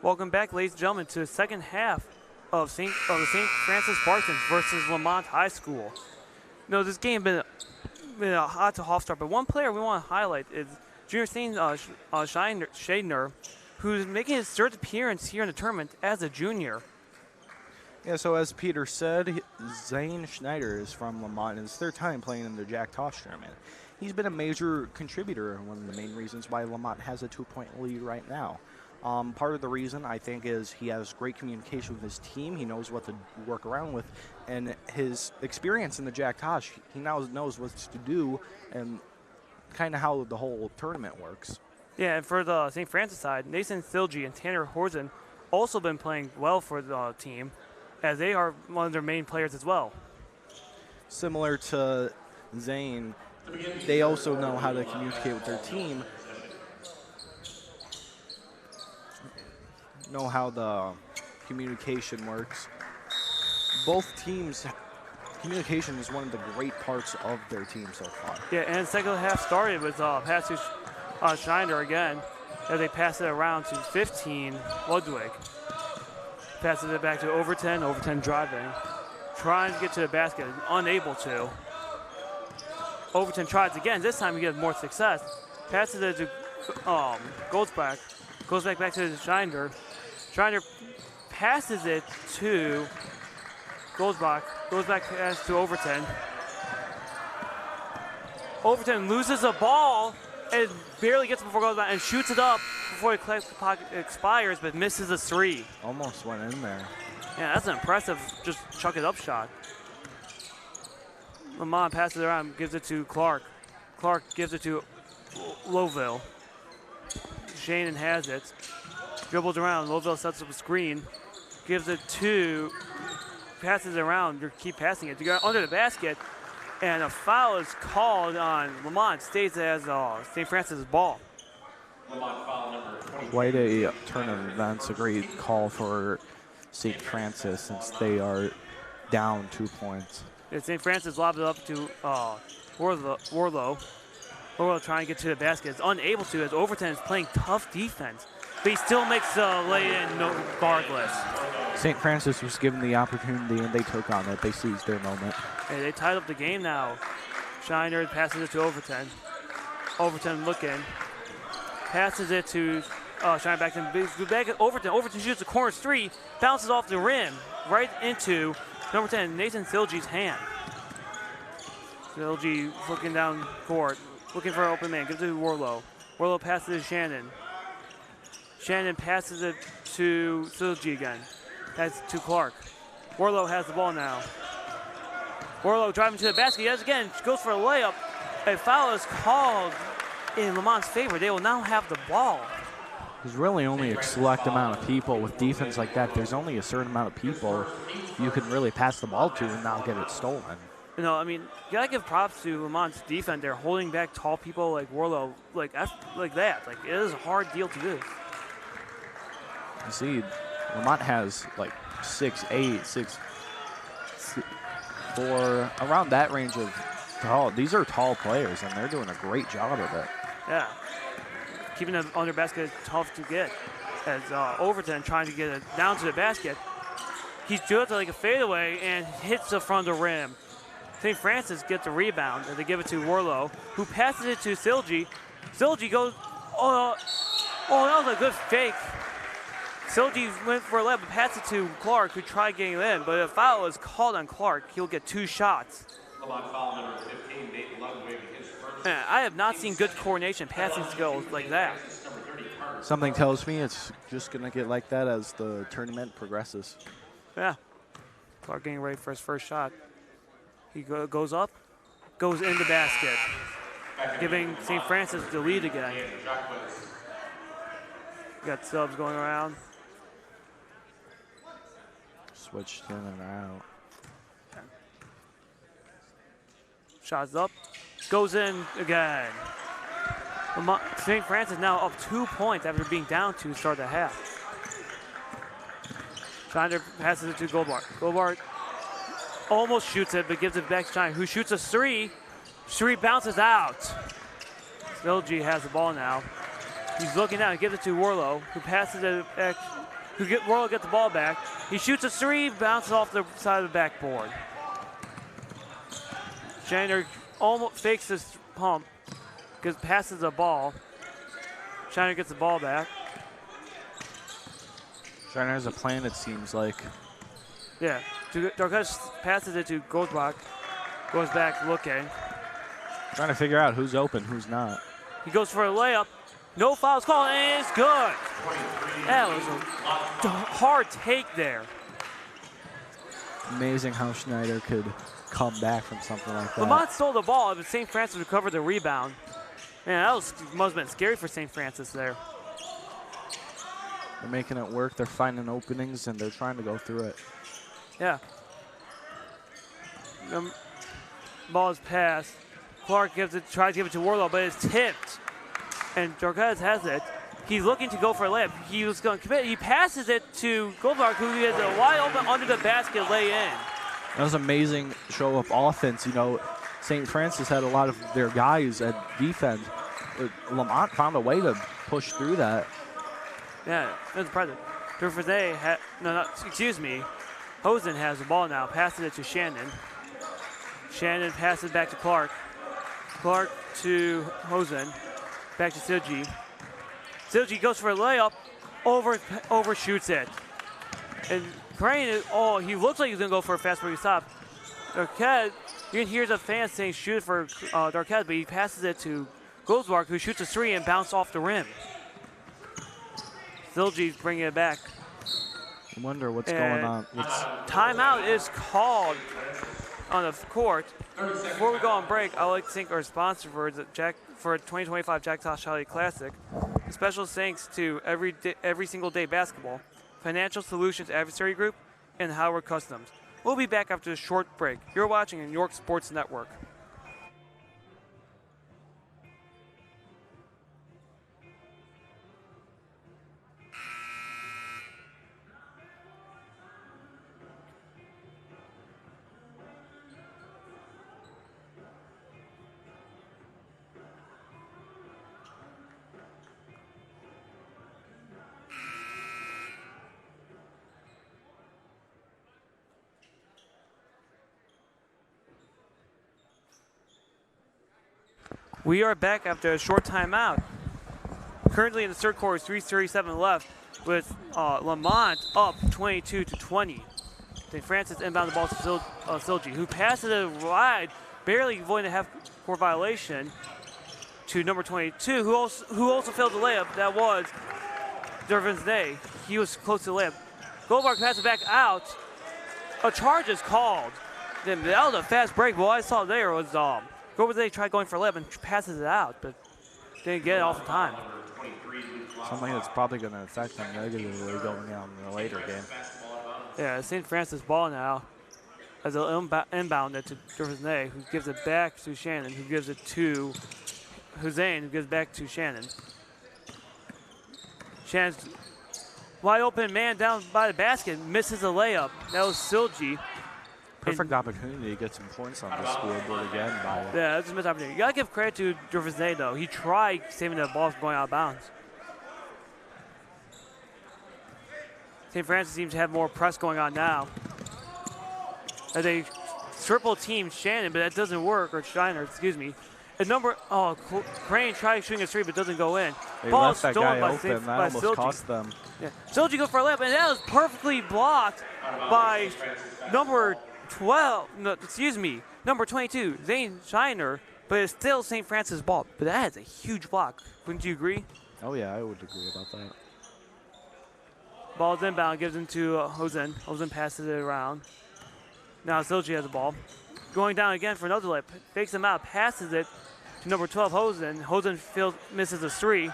Welcome back, ladies and gentlemen, to the second half of the St. Francis Spartans versus Lemont High School. You know, this game has been a hot to half start, but one player we want to highlight is junior Steen Shadner, who's making his third appearance here in the tournament as a junior. Yeah, so as Peter said, Zane Schneider is from Lemont, and it's their time playing in the Jack Tosh tournament. He's been a major contributor and one of the main reasons why Lemont has a 2-point lead right now. Part of the reason, I think, is he has great communication with his team. He knows what to work around with, and his experience in the Jack Tosh, he now knows what to do and kind of how the whole tournament works. Yeah, and for the St. Francis side, Nathan Silgi and Tanner Horzen also been playing well for the team, as they are one of their main players as well. Similar to Zane, they also know how to communicate with their team, know how the communication works. Both teams, communication is one of the great parts of their team so far. Yeah, and the second half started with pass to Schneider again, as they pass it around to 15, Ludwig. Passes it back to Overton driving, trying to get to the basket, unable to. Overton tries again, this time he gets more success. Passes it to Goldsback, goes back to Schneider. Schneider passes it to Goldsbach, goes back to Overton. Overton loses the ball and barely gets it before Goldsbach and shoots it up before the clock expires, but misses a three. Almost went in there. Yeah, that's an impressive just chuck it up shot. Lemont passes it around, gives it to Clark. Clark gives it to Lowville. Shannon has it. Dribbles around, Lowville sets up a screen. Gives it to, passes it around, you keep passing it. You got under the basket, and a foul is called on Lemont. Stays as St. Francis' ball. Lemont foul number 20. Quite a turn of events, a great call for St. Francis since they are down 2 points. Yeah, St. Francis lobs it up to Warlow. Warlow trying to get to the basket. Is unable to as Overton is playing tough defense. But he still makes the lay-in regardless. St. Francis was given the opportunity and they took on it. They seized their moment. Hey, they tied up the game now. Shiner passes it to Overton. Overton looking. Passes it to Shiner back to Overton. Overton shoots a corner three. Bounces off the rim right into number 10, Nathan Silgi's hand. Silgi looking down court. Looking for an open man. Gives it to Warlow. Warlow passes it to Shannon. Shannon passes it to Silgi again. That's to Clark. Warlow has the ball now. Warlow driving to the basket. Yes, again, goes for a layup. A foul is called in Lemont's favor. They will now have the ball. There's really only a select amount of people with defense like that. There's only a certain amount of people you can really pass the ball to and not get it stolen. You know, I mean, you gotta give props to Lemont's defense. They're holding back tall people like Warlow, like that. Like it is a hard deal to do. You see, Lemont has like 6'8", 6'4", around that range of tall. These are tall players, and they're doing a great job of it. Yeah. Keeping them under basket is tough to get. As Overton trying to get it down to the basket. He's doing it like a fadeaway and hits the front of the rim. St. Francis gets a rebound and they give it to Warlow, who passes it to Silgi. Silgi goes, oh, that was a good fake. Silgi went for a layup, but passed it to Clark, who tried getting it in, but if a foul is called on Clark, he'll get 2 shots. Foul number 15, Nate Ludwig, his first. Man, I have not seen good coordination passing skills like that. Something tells me it's just going to get like that as the tournament progresses. Yeah. Clark getting ready for his first shot. He goes up, goes in the basket, giving St. Francis the lead again. Got subs going around. Switched in and out. Shots up, goes in again. St. Francis now up 2 points after being down to start the half. Schneider passes it to Goldbart. Goldbart almost shoots it, but gives it back to Schneider, who shoots a three. Three bounces out. Silgi has the ball now. He's looking down, gives it to Warlow, who passes it back Royal gets the ball back. He shoots a 3, bounces off the side of the backboard. Shiner almost fakes this pump, passes the ball. Shiner gets the ball back. Shiner has a plan, it seems like. Yeah, Darkesh passes it to Goldbach. Goes back looking. Trying to figure out who's open, who's not. He goes for a layup. No fouls called, and it's good. That was a hard take there. Amazing how Schneider could come back from something like that. Lemont stole the ball, but St. Francis recovered the rebound. Man, that must have been scary for St. Francis there. They're making it work. They're finding openings, and they're trying to go through it. Yeah. Ball is passed. Clark tries to give it to Warlow, but it's tipped. And Darquez has it. He's looking to go for a layup. He was going to commit. He passes it to Goldberg, who is a wide open under the basket lay in. That was amazing show of offense. You know, St. Francis had a lot of their guys at defense. Lemont found a way to push through that. Yeah, that's impressive. Hosen has the ball now. Passes it to Shannon. Shannon passes back to Clark. Clark to Hosen. Back to Silji. Silji goes for a layup. Overshoots it. And Crane, he looks like he's going to go for a fast break stop. Darquez, you can hear the fans saying shoot it for Darquez, but he passes it to Goldsmark, who shoots a 3 and bounces off the rim. Silji's bringing it back. I wonder what's going on. Timeout is called on the court. Before we go on break, I'd like to thank our sponsor for 2025 Jack Tosh Holiday Classic. Special thanks to Every Single Day Basketball, Financial Solutions Adversary Group, and Howard Customs. We'll be back after a short break. You're watching New York Sports Network. We are back after a short timeout. Currently in the third quarter, 3:37 left, with Lemont up 22-20. St. Francis inbound the ball to Silji, who passes it wide, barely avoiding a half-court violation, to number 22, who also failed the layup. That was Dervin's Day. He was close to the layup. Goldberg passes back out. A charge is called. Then that was a fast break. What I saw there was Goldberg tried going for a layup and passes it out, but didn't get it off the time. Something that's probably going to affect them negatively going on in the later game. Yeah, St. Francis ball now as an inbound to Dervinay, who gives it back to Shannon, who gives it to Hussein, who gives it back to Shannon. Shannon's wide open man down by the basket, misses a layup. That was Silji. Perfect opportunity to get some points on the scoreboard again. Yeah, that's a missed opportunity. You gotta give credit to Dervinay though. He tried saving the ball from going out of bounds. St. Francis seems to have more press going on now. As they triple team Shannon, but that doesn't work, or Shiner, excuse me. Crane tried shooting a 3, but doesn't go in. They Ball left that stolen guy by open. That almost cost them. Yeah. Silji goes for a layup, and that was perfectly blocked by number 22, Zane Shiner, but it's still St. Francis ball. But that is a huge block. Wouldn't you agree? Oh, yeah, I would agree about that. Ball's inbound, gives it to Hosen. Hosen passes it around. Now Silji has the ball. Going down again for another layup. Fakes him out, passes it to number 12, Hosen. Hosen misses a 3.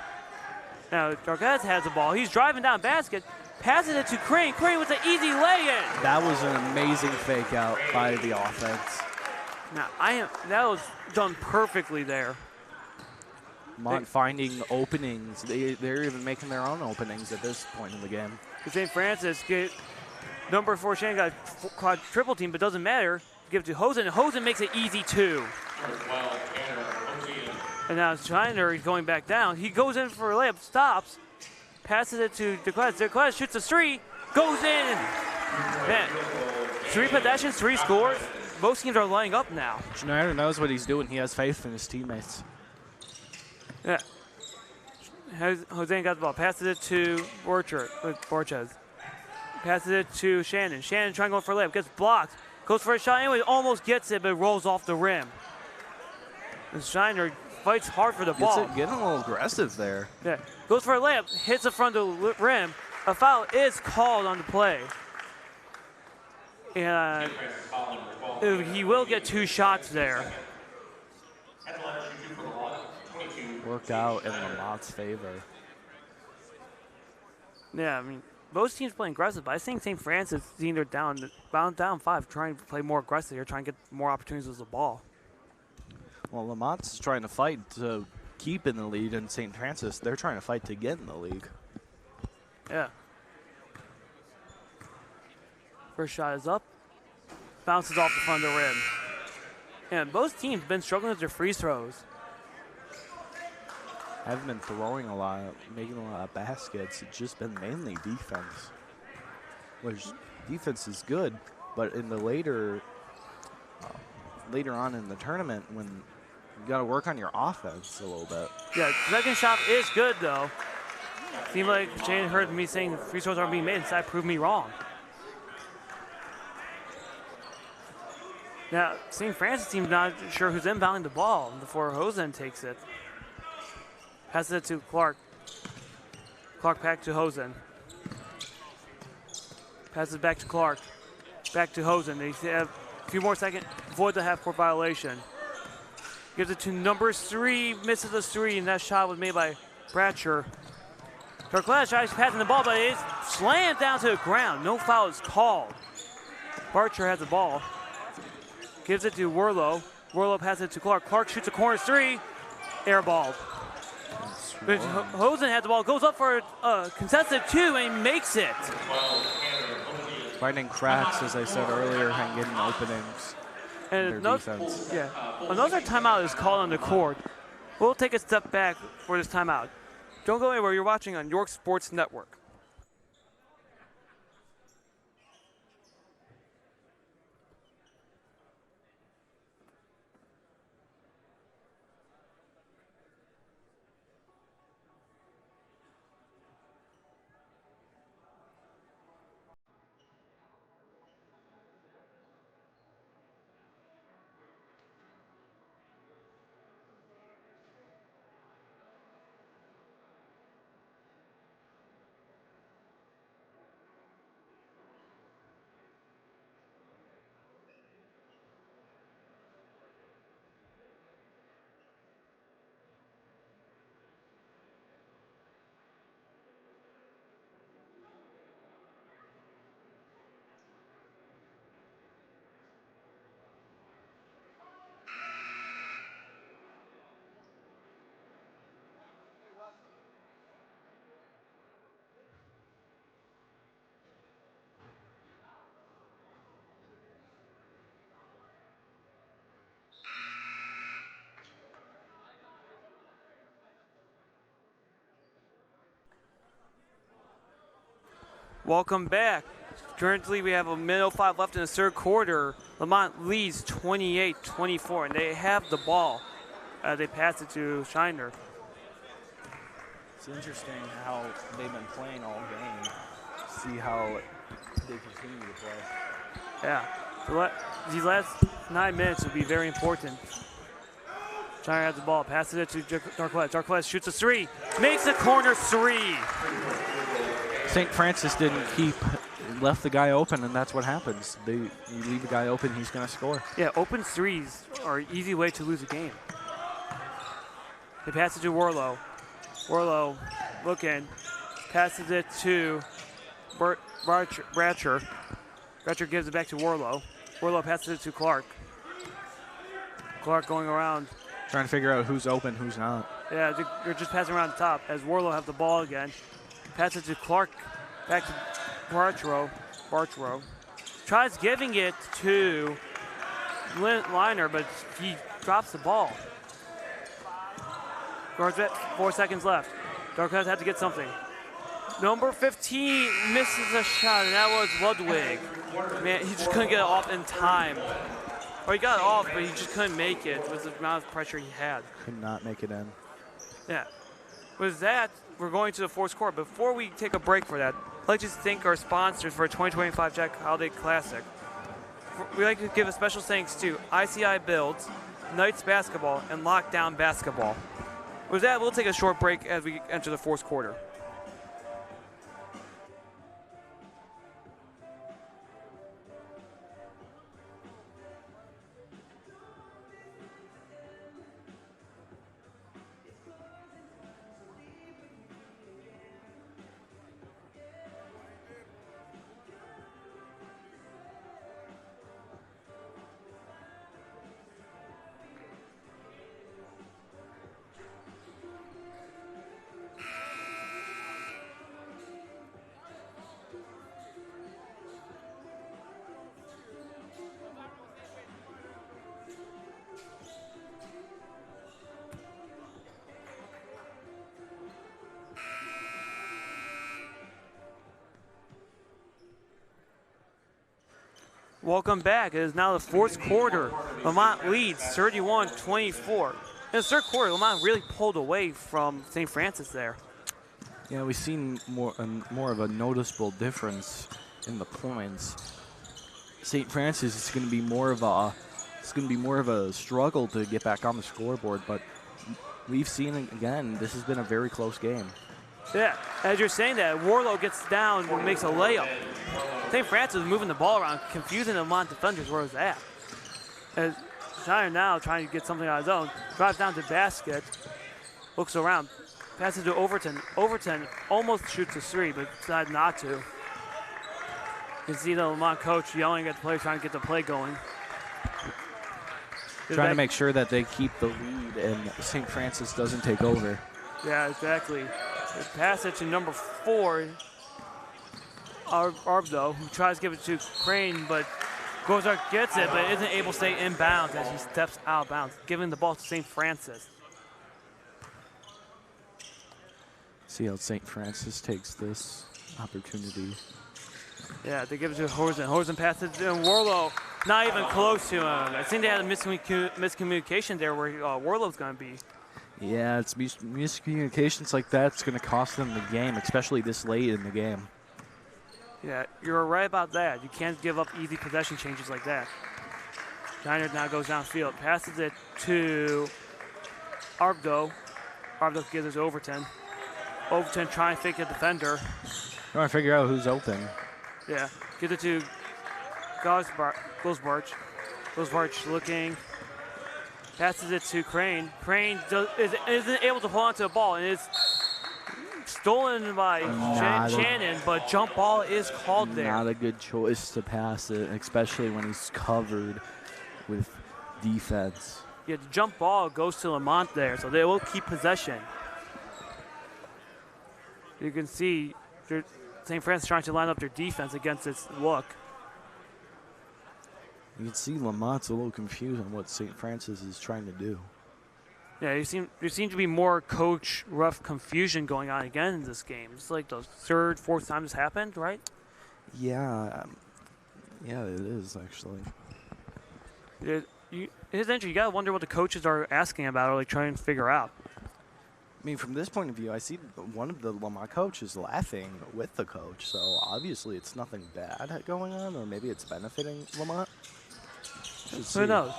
Now Darquez has the ball. He's driving down basket. Passes it to Crane. Crane with an easy lay-in. That was an amazing fake out by the offense. Now that was done perfectly there. Finding openings. They're even making their own openings at this point in the game. St. Francis number 4 Shannon got triple team, but doesn't matter. Give it to Hosen, and Hosen makes it easy 2. And now Shiner is going back down. He goes in for a layup, stops. passes it to DeClass. DeClass shoots a three, goes in. Man, 3 possessions, 3 scores. Both teams are lining up now. Schneider knows what he's doing. He has faith in his teammates. Yeah. Jose got the ball. Passes it to Borchers. Passes it to Shannon. Shannon trying to go for a layup. Gets blocked. Goes for a shot anyway. Almost gets it, but rolls off the rim. And Schneider fights hard for the ball. Getting a little aggressive there. Yeah. Goes for a layup. Hits the front of the rim. A foul is called on the play. And he will get 2 shots there. Worked out in Lamont's favor. Yeah, I mean, both teams playing aggressive, but I think St. Francis is either down 5, trying to play more aggressive here, trying to get more opportunities with the ball. Well, Lamont's trying to fight to keep in the lead, and St. Francis, they're trying to fight to get in the league. Yeah. First shot is up. Bounces off the front of the rim. And both teams have been struggling with their free throws. Haven't been throwing a lot, making a lot of baskets. It's just been mainly defense. Which defense is good, but in the later on in the tournament, when you got to work on your offense a little bit. Yeah, second shot is good though. Seemed like Shane heard me saying free throws aren't being made, and that proved me wrong. Now, St. Francis team not sure who's inbounding the ball before Hosen takes it. Passes it to Clark. Clark back to Hosen. Passes back to Clark. Back to Hosen. They have a few more seconds. Avoid the half-court violation. Gives it to number 3. Misses the 3, and that shot was made by Bratcher. Darklash tries passing the ball, but it is slammed down to the ground. No foul is called. Barcher has the ball. Gives it to Werlo. Werlo passes it to Clark. Clark shoots a corner 3. Airballed. But Hosen has the ball. Goes up for a contested 2 and makes it. Finding cracks, as I said earlier, and getting openings in their defense. Yeah. Another timeout is called on the court. We'll take a step back for this timeout. Don't go anywhere. You're watching on York Sports Network. Welcome back. Currently, we have a minute 05 left in the third quarter. Lemont leads 28-24, and they have the ball. They pass it to Shiner. It's interesting how they've been playing all game. See how they continue to play. Yeah. These last 9 minutes will be very important. Shiner has the ball. Passes it to Darkles. Darkles shoots a 3. Makes a corner 3. St. Francis didn't left the guy open, and that's what happens. You leave a guy open, he's going to score. Yeah, open 3s are an easy way to lose a game. They pass it to Werlo. Werlo looking, passes it to Bratcher. Bratcher gives it back to Werlo. Werlo passes it to Clark. Clark going around. Trying to figure out who's open, who's not. Yeah, they're just passing around the top as Werlo have the ball again. Passes to Clark, back to Barchero. Tries giving it to Liner, but he drops the ball. Guards it, 4 seconds left. Darkhouse had to get something. Number 15 misses a shot, and that was Ludwig. Man, he just couldn't get it off in time. Or he got it off, but he just couldn't make it with the amount of pressure he had. Could not make it in. Yeah. With that, we're going to the fourth quarter. Before we take a break for that, I'd like to thank our sponsors for 2025 Jack Holiday Classic. We'd like to give a special thanks to ICI Builds, Knights Basketball, and Lockdown Basketball. With that, we'll take a short break as we enter the fourth quarter. Welcome back. It is now the fourth quarter. Lemont leads 31-24. In the third quarter, Lemont really pulled away from St. Francis there. Yeah, we've seen more of a noticeable difference in the points. St. Francis is going to be more of a struggle to get back on the scoreboard, but we've seen again this has been a very close game. Yeah, as you're saying that, Warlow gets down and makes a layup. St. Francis is moving the ball around, confusing the Lemont defenders where it's at. As Shiner now trying to get something on his own, drives down to basket, looks around, passes to Overton. Overton almost shoots a three, but decided not to. You can see the Lemont coach yelling at the players, trying to get the play going. Trying to make sure that they keep the lead and St. Francis doesn't take over. Yeah, exactly. They pass it to number 4, Arbdo, who tries to give it to Crane, but Gozart gets it, but isn't able to stay in bounds as he steps out of bounds, giving the ball to St. Francis. See how St. Francis takes this opportunity. Yeah, they give it to Horsen. Horsen passes to Warlow, not even close to him. I think they had a miscommunication there where Warlow's going to be. Yeah, it's miscommunications like that's going to cost them the game, especially this late in the game. Yeah, you're right about that. You can't give up easy possession changes like that. Shiner now goes downfield, passes it to Arbdo. Arbdo gives it to Overton. Overton trying to fake a defender. Trying to figure out who's open. Yeah, gives it to Gosbarch. Gosbarch looking. Passes it to Crane. Crane isn't able to hold on to the ball, and it's stolen by Shannon, but jump ball is called there. Not a good choice to pass it, especially when he's covered with defense. Yeah, the jump ball goes to Lemont there, so they will keep possession. You can see St. Francis trying to line up their defense against this look. You can see Lamont's a little confused on what St. Francis is trying to do. Yeah, there seems to be more coach rough confusion going on again in this game. It's like the third, fourth time this happened, right? Yeah, yeah, it is actually. It's interesting. You gotta wonder what the coaches are asking about or like trying to figure out. I mean, from this point of view, I see one of the Lemont coaches laughing with the coach, so obviously it's nothing bad going on, or maybe it's benefiting Lemont. Who knows?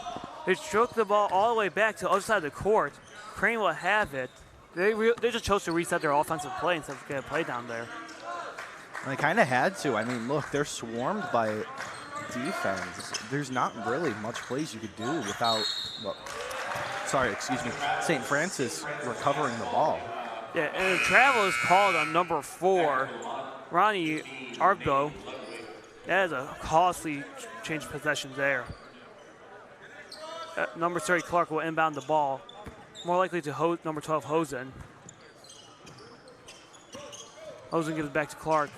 They stroked the ball all the way back to the other side of the court. Crane will have it. They just chose to reset their offensive play instead of get a play down there. And they kind of had to. I mean, look, they're swarmed by defense. There's not really much plays you could do without, St. Francis recovering the ball. Yeah, and the travel is called on number 4, Ronnie Arbdo. That is a costly change of possession there. Number 30, Clark, will inbound the ball. More likely to number 12, Hosen. Hosen gives it back to Clark.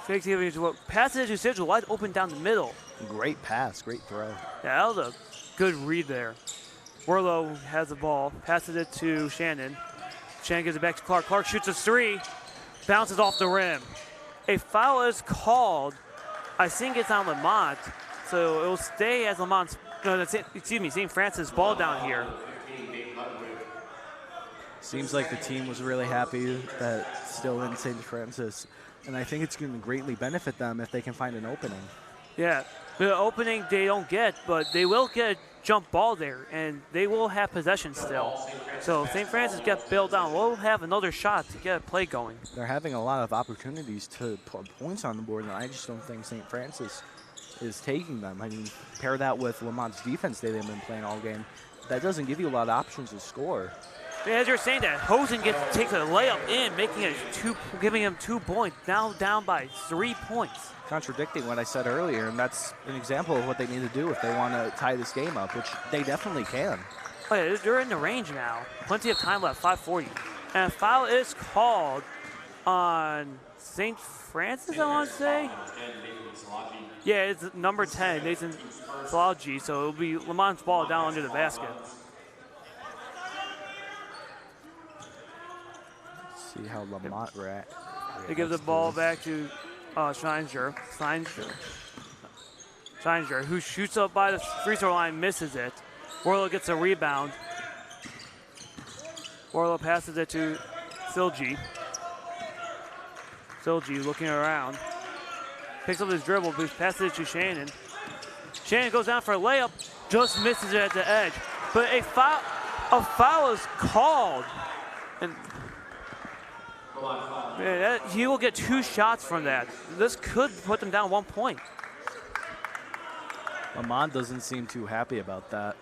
Fakes it to passes it to Sigil, wide open down the middle. Great pass, great throw. Yeah, that was a good read there. Warlow has the ball, passes it to Shannon. Shannon gives it back to Clark. Clark shoots a 3, bounces off the rim. A foul is called. I think it's on Lemont, so it will stay as Lemont's, St. Francis ball down here. Seems like the team was really happy that still in St. Francis, and I think it's going to greatly benefit them if they can find an opening. Yeah, the opening they don't get, but they will get a jump ball there, and they will have possession still. So if St. Francis gets bailed down, we'll have another shot to get a play going. They're having a lot of opportunities to put points on the board, and I just don't think St. Francis is taking them. I mean, pair that with Lamont's defense they've been playing all game. That doesn't give you a lot of options to score. As you're saying that, Hosen takes a layup in, giving him 2 points, now down by 3 points. Contradicting what I said earlier, and that's an example of what they need to do if they want to tie this game up, which they definitely can. Oh yeah, they're in the range now. Plenty of time left, 5:40. And a foul is called on St. Francis, I want to say. Yeah, it's number 10, Nathan Slodgy, so it'll be Lamont's ball down under the basket. See how Lemont reacts. They give the ball back to Schreinger, who shoots up by the free throw line, misses it. Warlow gets a rebound. Warlow passes it to Silgy. Silgy looking around. Picks up his dribble, but passes it to Shannon. Shannon goes down for a layup, just misses it at the edge. But a foul is called. And he will get 2 shots from that. This could put them down 1 point. Lemont doesn't seem too happy about that.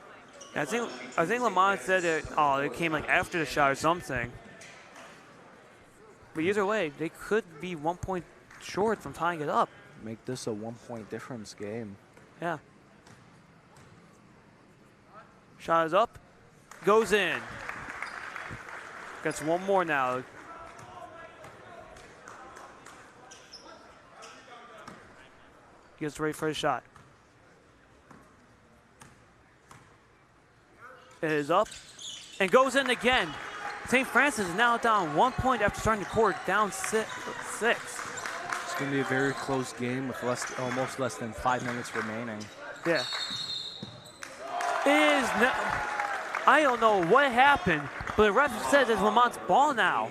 I think Lemont said it came like after the shot or something. But either way, they could be 1 point short from tying it up. Make this a 1 point difference game. Yeah. Shot is up, goes in. Gets 1 more now. Gets ready for a shot. It is up and goes in again. St. Francis is now down 1 point after starting the quarter, down 6. It's going to be a very close game with almost less than 5 minutes remaining. Yeah. It is I don't know what happened, but the ref says it's Lamont's ball now.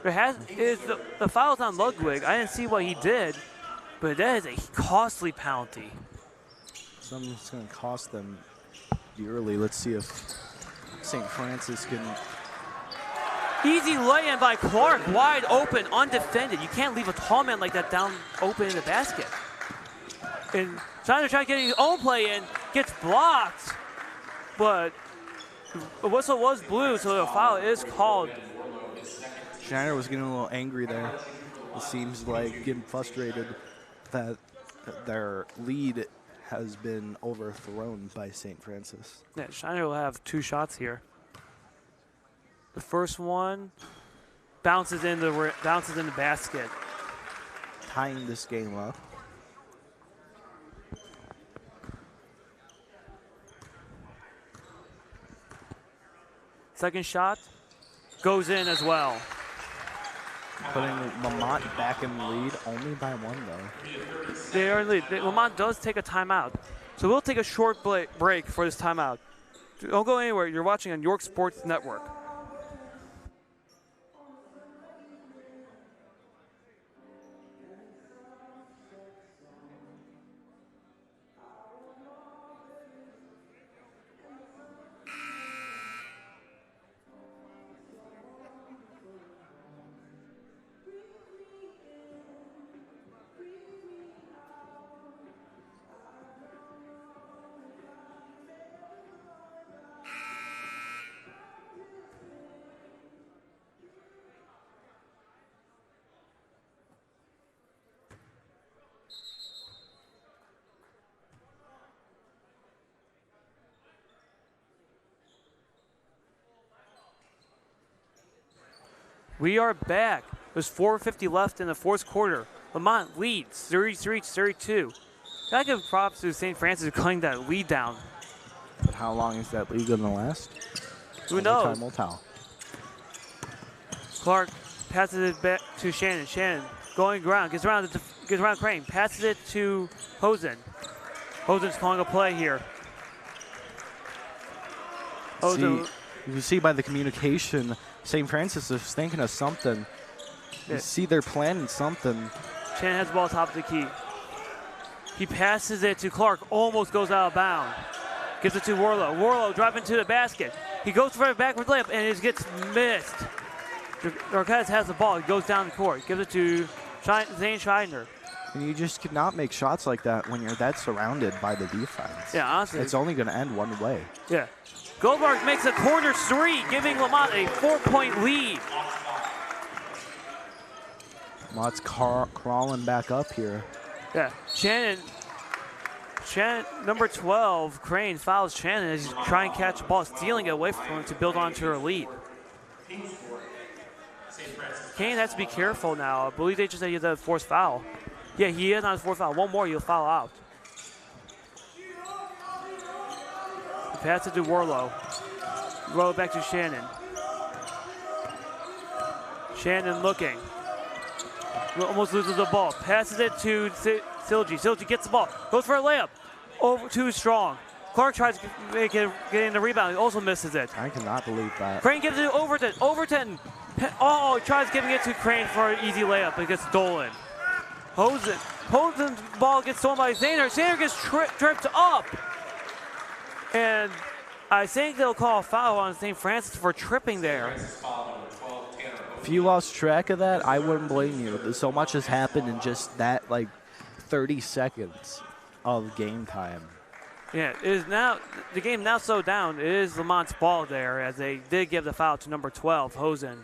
The foul's on Ludwig. I didn't see what he did, but that is a costly penalty. Something's going to cost them dearly. Let's see if St. Francis can. Easy lay-in by Clark, wide open, undefended. You can't leave a tall man like that down open in the basket. And Schneider trying to get his own play in, gets blocked, but the whistle was blue, so the foul is called. Schneider was getting a little angry there. It seems like getting frustrated that their lead has been overthrown by St. Francis. Yeah, Schneider will have 2 shots here. The first one bounces in the basket. Tying this game up. Second shot goes in as well. Putting Lemont back in the lead only by 1, though. They are in the lead. Lemont does take a timeout. So we'll take a short break for this timeout. Don't go anywhere. You're watching on York Sports Network. We are back. There's 4:50 left in the 4th quarter. Lemont leads 33-32. Gotta give props to St. Francis cutting that lead down. But how long is that lead going to last? Who knows? Time will tell. Clark passes it back to Shannon. Shannon going around, gets around Crane, passes it to Hosen. Hosen's calling a play here. Hosen. You see by the communication, St. Francis is thinking of something. You see they're planning something. Shannon has the ball top of the key. He passes it to Clark, almost goes out of bounds. Gives it to Warlow. Warlow driving to the basket. He goes for a backward layup and it gets missed. Arquez has the ball. He goes down the court. Gives it to Zane Scheidner. And you just cannot make shots like that when you're that surrounded by the defense. Yeah, honestly. It's only going to end one way. Yeah. Goldberg makes a corner three, giving Lemont a 4-point lead. Lamont's crawling back up here. Yeah. Shannon, number 12, Crane fouls Shannon as he's trying to catch the ball, stealing it away from him to build onto her lead. Kane has to be careful now. I believe they just said he has a forced foul. Yeah, he is on his fourth foul. One more, he'll foul out. He passes it to Warlow. Roll it back to Shannon. Shannon looking. Almost loses the ball. Passes it to Silgi. Silgi gets the ball. Goes for a layup. Over too strong. Clark tries to get in the rebound. He also misses it. I cannot believe that. Crane gives it to Overton. Overton. Oh, tries giving it to Crane for an easy layup. It gets stolen. Hosen's ball gets stolen by Zaner. Zaner gets tripped up. And I think they'll call a foul on St. Francis for tripping there. If you lost track of that, I wouldn't blame you. So much has happened in just that, 30 seconds of game time. Yeah, it is now the game now slowed down. It is Lamont's ball there as they did give the foul to number 12, Hosen.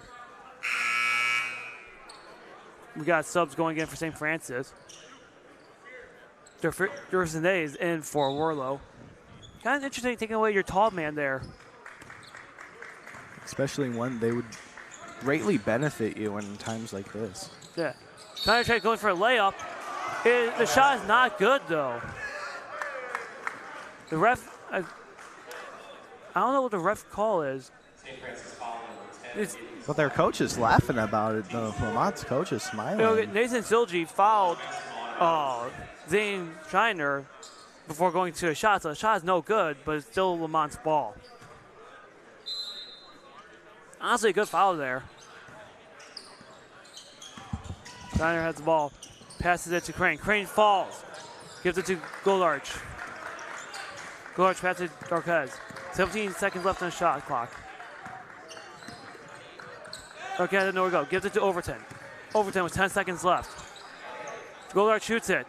We got subs going in for St. Francis. Griffin is in for Warlow. Kind of interesting taking away your tall man there. Especially when they would greatly benefit you in times like this. Yeah. Trying to try going for a layup. The shot is not good, though. The ref, I don't know what the ref call is. But their coach is laughing about it, though. Lamont's coach is smiling. Nathan Silgi fouled Zane Scheidner before going to a shot, so the shot is no good, but it's still Lamont's ball. Honestly, a good foul there. Scheidner has the ball, passes it to Crane. Crane falls, gives it to Goldarch. Goldarch passes it to Arquez. 17 seconds left on the shot clock. Arquez has nowhere to go. Gives it to Overton. Overton with 10 seconds left. Goldarch shoots it.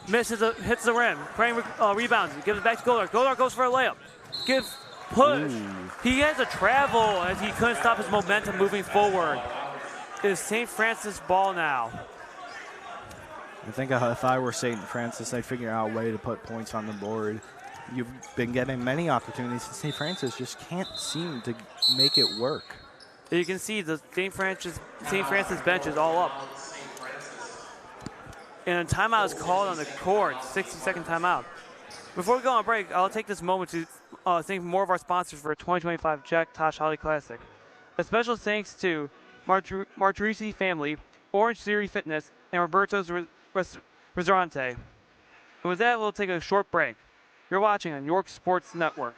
Misses, hits the rim. Crane rebounds. Gives it back to Goldarch. Goldarch goes for a layup. Push. Ooh. He had to travel as he couldn't stop his momentum moving forward. It is St. Francis ball now. I think if I were St. Francis, I'd figure out a way to put points on the board. You've been getting many opportunities, and St. Francis just can't seem to make it work. You can see the St. Francis bench is all up. And a timeout is called on the court, 60-second timeout. Before we go on break, I'll take this moment to thank more of our sponsors for 2025 Jack Tosh Holiday Classic. A special thanks to Martrisi Family, Orange Theory Fitness, and Roberto's Ristorante. And with that, we'll take a short break. You're watching on York Sports Network.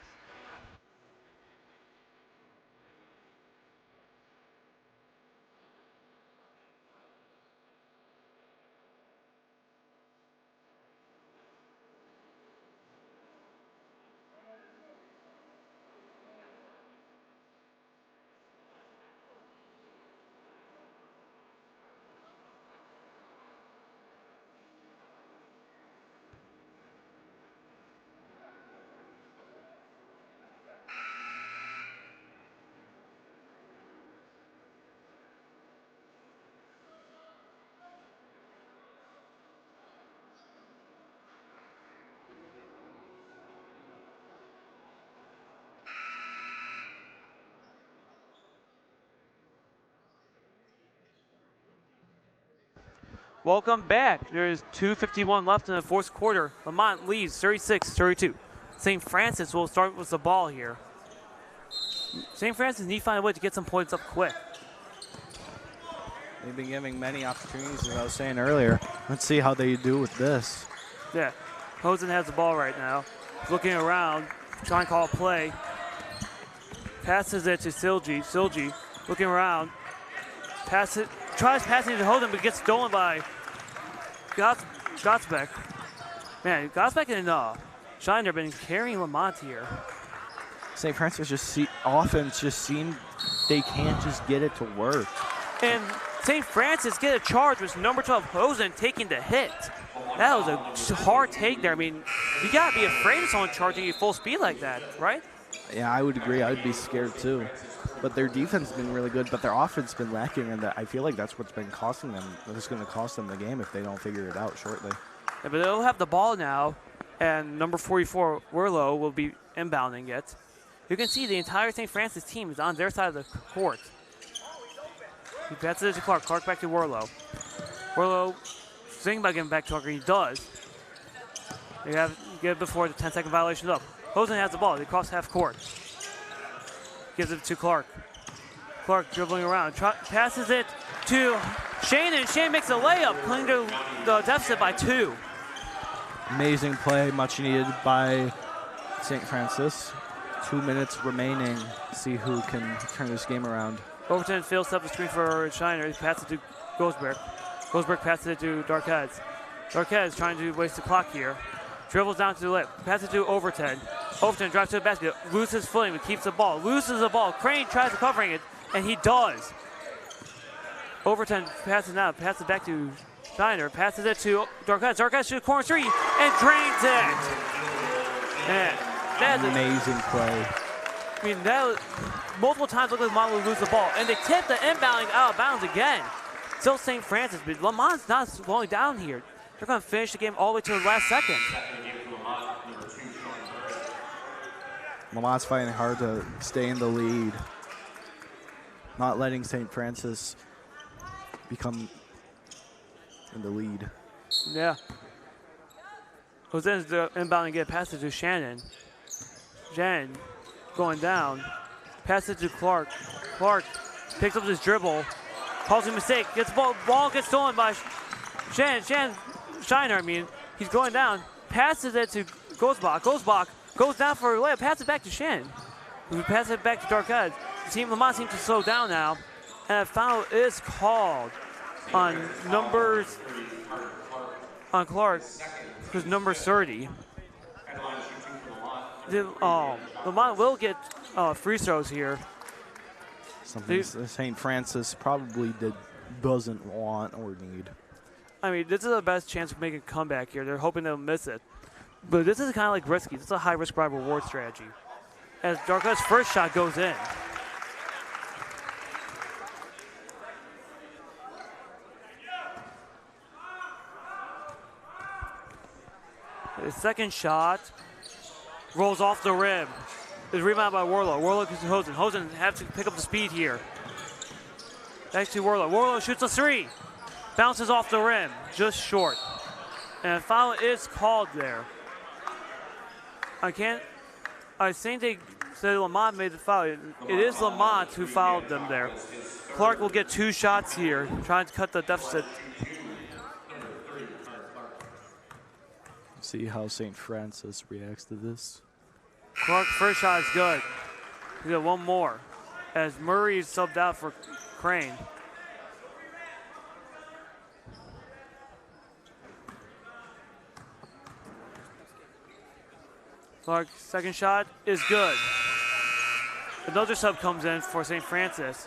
Welcome back. There's 2:51 left in the fourth quarter. Lemont leads 36-32. St. Francis will start with the ball here. St. Francis need to find a way to get some points up quick. They've been giving many opportunities, as I was saying earlier. Let's see how they do with this. Yeah, Hosen has the ball right now. Looking around, trying to call a play. Passes it to Silji. Silji looking around. Tries passing it to Hosen, but gets stolen by Gosbeck. Man, Gosbeck and Shiner have been carrying Lemont here. St. Francis often just seem they can't just get it to work. And St. Francis get a charge with number 12 Hosen taking the hit. That was a hard take there. I mean, you gotta be afraid of someone charging you full speed like that, right? Yeah, I would agree. I would be scared too. But their defense has been really good, but their offense has been lacking, and I feel like that's what's been costing them. It's going to cost them the game if they don't figure it out shortly. Yeah, but they'll have the ball now, and number 44, Werlo, will be inbounding it. You can see the entire St. Francis team is on their side of the court. He passes it to Clark. Clark back to Werlo. Werlo thinking about getting back to Clark, and he does. They have get it before the 10-second violation is up. Hosen has the ball. They cross half court. Gives it to Clark. Clark dribbling around. Passes it to Shane, and Shane makes a layup, putting the deficit by 2. Amazing play, much needed by St. Francis. 2 minutes remaining. See who can turn this game around. Overton fails up the screen for Shiner. He passes it to Gosberg. Gosberg passes it to Darquez. Darquez trying to waste the clock here. Dribbles down to the left. Passes it to Overton. Overton drives to the basket. Loses footing, but keeps the ball. Loses the ball. Crane tries covering it, and he does. Overton passes out. Passes back to Shiner. Passes it to Darquez. Darquez to the corner 3 and drains it. Man, that's amazing play. I mean, that was, multiple times look like Lamont will lose the ball, and they tip the inbounding out of bounds again. Still St. Francis, but Lamont's not slowing down here. They're going to finish the game all the way to the last second. Lamont's fighting hard to stay in the lead. Not letting St. Francis become in the lead. Yeah. Jose's inbounding get past it to Shannon. Shannon going down. Pass it to Clark. Clark picks up his dribble. Calls a mistake. Gets ball gets stolen by Shannon. Shiner, he's going down. Passes it to Gosbach. Gosbach goes down for a layup. Passes it back to Shannon. Who passes it back to Darquez. Lamont seems to slow down now. And a foul is called on Clark, who's number 30. Lamont will get free throws here. Something St. Francis probably doesn't want or need. This is the best chance of making a comeback here. They're hoping they'll miss it. But this is kind of like risky. This is a high-risk, high-reward strategy. As Darquez's first shot goes in. His second shot rolls off the rim. Is rebounded by Warlow. Warlow gets to Hosen. Hosen has to pick up the speed here. Back to Warlow. Warlow shoots a 3. Bounces off the rim, just short. And a foul is called there. I think they said Lemont made the foul. It is Lemont who fouled them there. Clark will get 2 shots here, trying to cut the deficit. See how St. Francis reacts to this. Clark's first shot is good. We got one more as Murray is subbed out for Crane. Clark's second shot is good. Another sub comes in for St. Francis.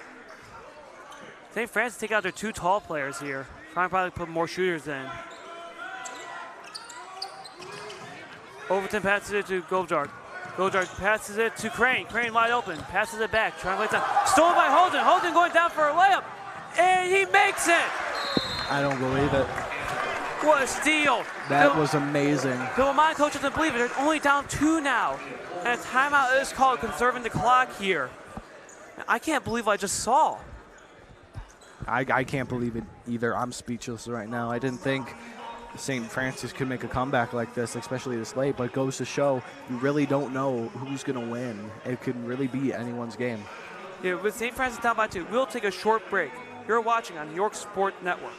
St. Francis take out their 2 tall players here. Trying to probably put more shooters in. Overton passes it to Goldjark. Goldjark passes it to Crane. Crane wide open. Passes it back. Trying to play down. Stolen by Holden. Holden going down for a layup. And he makes it. I don't believe it. What a steal. That was amazing. The Lemont coach doesn't believe it. They're only down 2 now. And a timeout is called, conserving the clock here. I can't believe what I just saw. I can't believe it either. I'm speechless right now. I didn't think St. Francis could make a comeback like this, especially this late, but it goes to show you really don't know who's going to win. It could really be anyone's game. Yeah, with St. Francis down by 2, we'll take a short break. You're watching on New York Sport Network.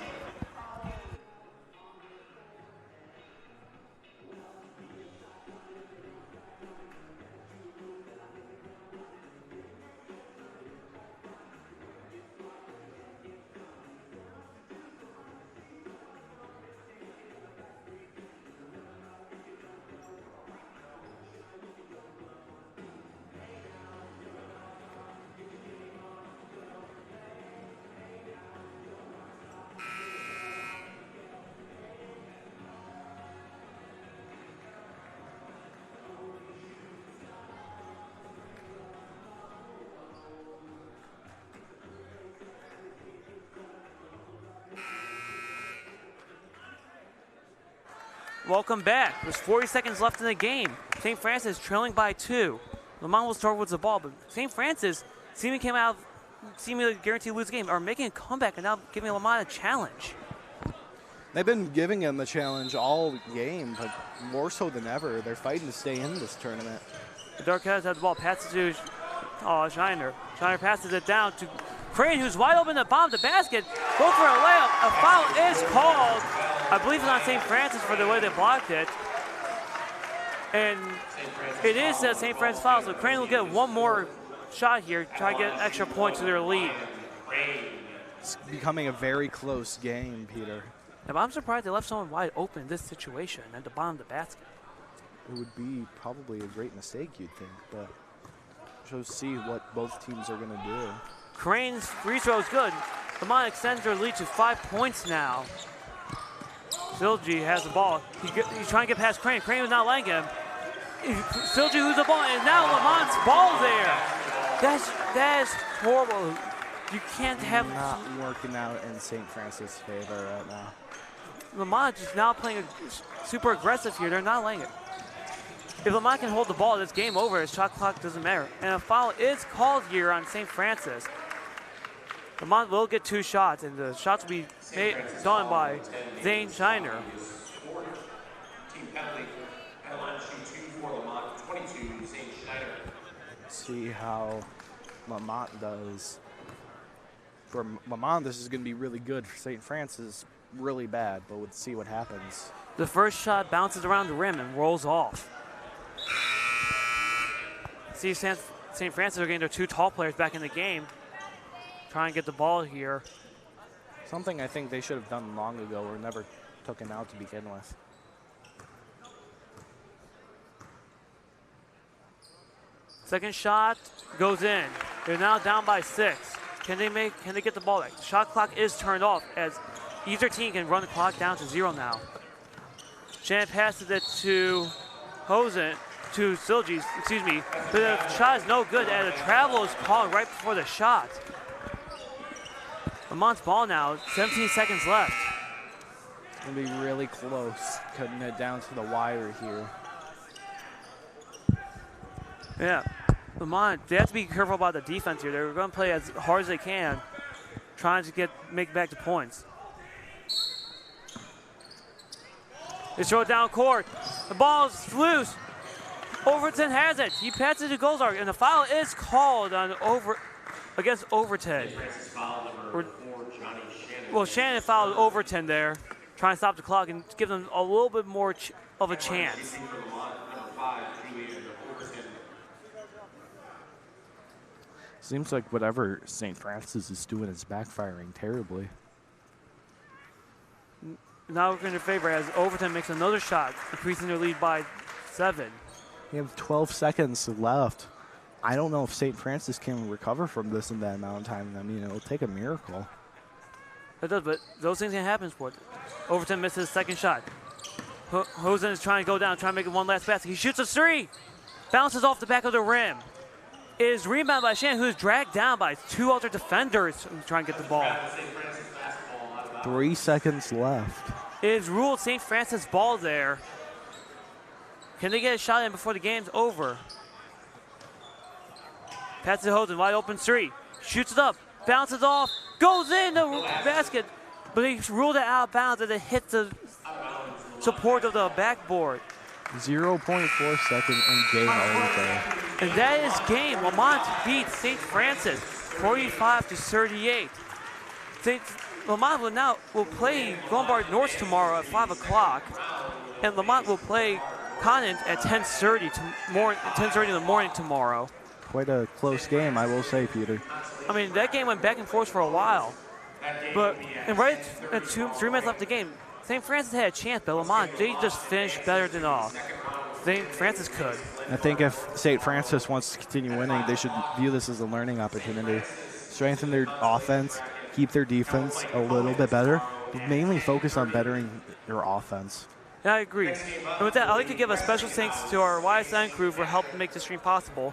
Welcome back. There's 40 seconds left in the game. St. Francis trailing by 2. Lemont will start with the ball, but St. Francis seemingly guaranteed to lose the game, are making a comeback and now giving Lemont a challenge. They've been giving him the challenge all game, but more so than ever. They're fighting to stay in this tournament. The Darkheads have the ball, passes to Shiner. Shiner passes it down to Crane, who's wide open to bomb the basket. Go for a layup. A foul is called. I believe it's on St. Francis for the way they blocked it. And it is a St. Francis foul, so Crane will get one more shot here, try to get an extra point to their lead. It's becoming a very close game, Peter. Yeah, but I'm surprised they left someone wide open in this situation and to bomb the basket. It would be probably a great mistake, you'd think, but we'll see what both teams are going to do. Crane's free throw is good. Lemont extends their lead to 5 points now. Silgi has the ball. He's trying to get past Crane. Crane was not letting him. Silgi loses the ball, and now Lamont's ball there. That is horrible. You can't have... Not working out in St. Francis' favor right now. Lemont is now playing super aggressive here. They're not letting it. If Lemont can hold the ball, this game over. His shot clock doesn't matter. And a foul is called here on St. Francis. Lemont will get 2 shots, and the shots will be done by Zane Shiner. See how Lemont does. For Lemont, this is going to be really good. For St. Francis, really bad, but we'll see what happens. The first shot bounces around the rim and rolls off. See, St. Francis are getting their 2 tall players back in the game. Try and get the ball here. Something I think they should have done long ago or never took him out to begin with. Second shot goes in. They're now down by 6. Can they get the ball back? The shot clock is turned off as either team can run the clock down to 0 now. Shannon passes it to Silgi, excuse me. But the shot is no good and a travel is called right before the shot. Lamont's ball now, 17 seconds left. It's going to be really close, cutting it down to the wire here. Yeah, Lemont, they have to be careful about the defense here. They're going to play as hard as they can, trying to make back the points. They throw it down court. The ball is loose. Overton has it. He passes to Gozark, and the foul is called on against Overton. Well, Shannon fouled Overton there, trying to stop the clock and give them a little bit more of a chance. Seems like whatever St. Francis is doing is backfiring terribly. Now working in their favor as Overton makes another shot, increasing their lead by 7. You have 12 seconds left. I don't know if St. Francis can recover from this in that amount of time. I mean, it'll take a miracle. It does, but those things can happen for it. Overton misses his second shot. Hosen is trying to go down, trying to make it one last basket. He shoots a 3. Bounces off the back of the rim. It is rebounded by Shannon, who is dragged down by 2 other defenders who try and get the ball. 3 seconds left. It is ruled St. Francis ball there. Can they get a shot in before the game's over? Passes to Hosen, wide open 3. Shoots it up, bounces off, goes in the basket, but he ruled it out of bounds as it hit the support of the backboard. 0.4 seconds and game over. And that is game. Lemont beats St. Francis 45-38. Lemont will play Lombard North tomorrow at 5 o'clock, and Lemont will play Conant at 10:30 in the morning tomorrow. Quite a close game, I will say, Peter. I mean, that game went back and forth for a while, but right at 3 minutes left of the game, St. Francis had a chance, but Lemont, they just finished better than St. Francis could. I think if St. Francis wants to continue winning, they should view this as a learning opportunity. Strengthen their offense, keep their defense a little bit better, but mainly focus on bettering your offense. Yeah, I agree. And with that, I'd like to give a special thanks to our YSN crew for helping make this stream possible.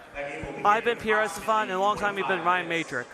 I've been Pierre Estefan, and a long time we've been Ryan Matrick.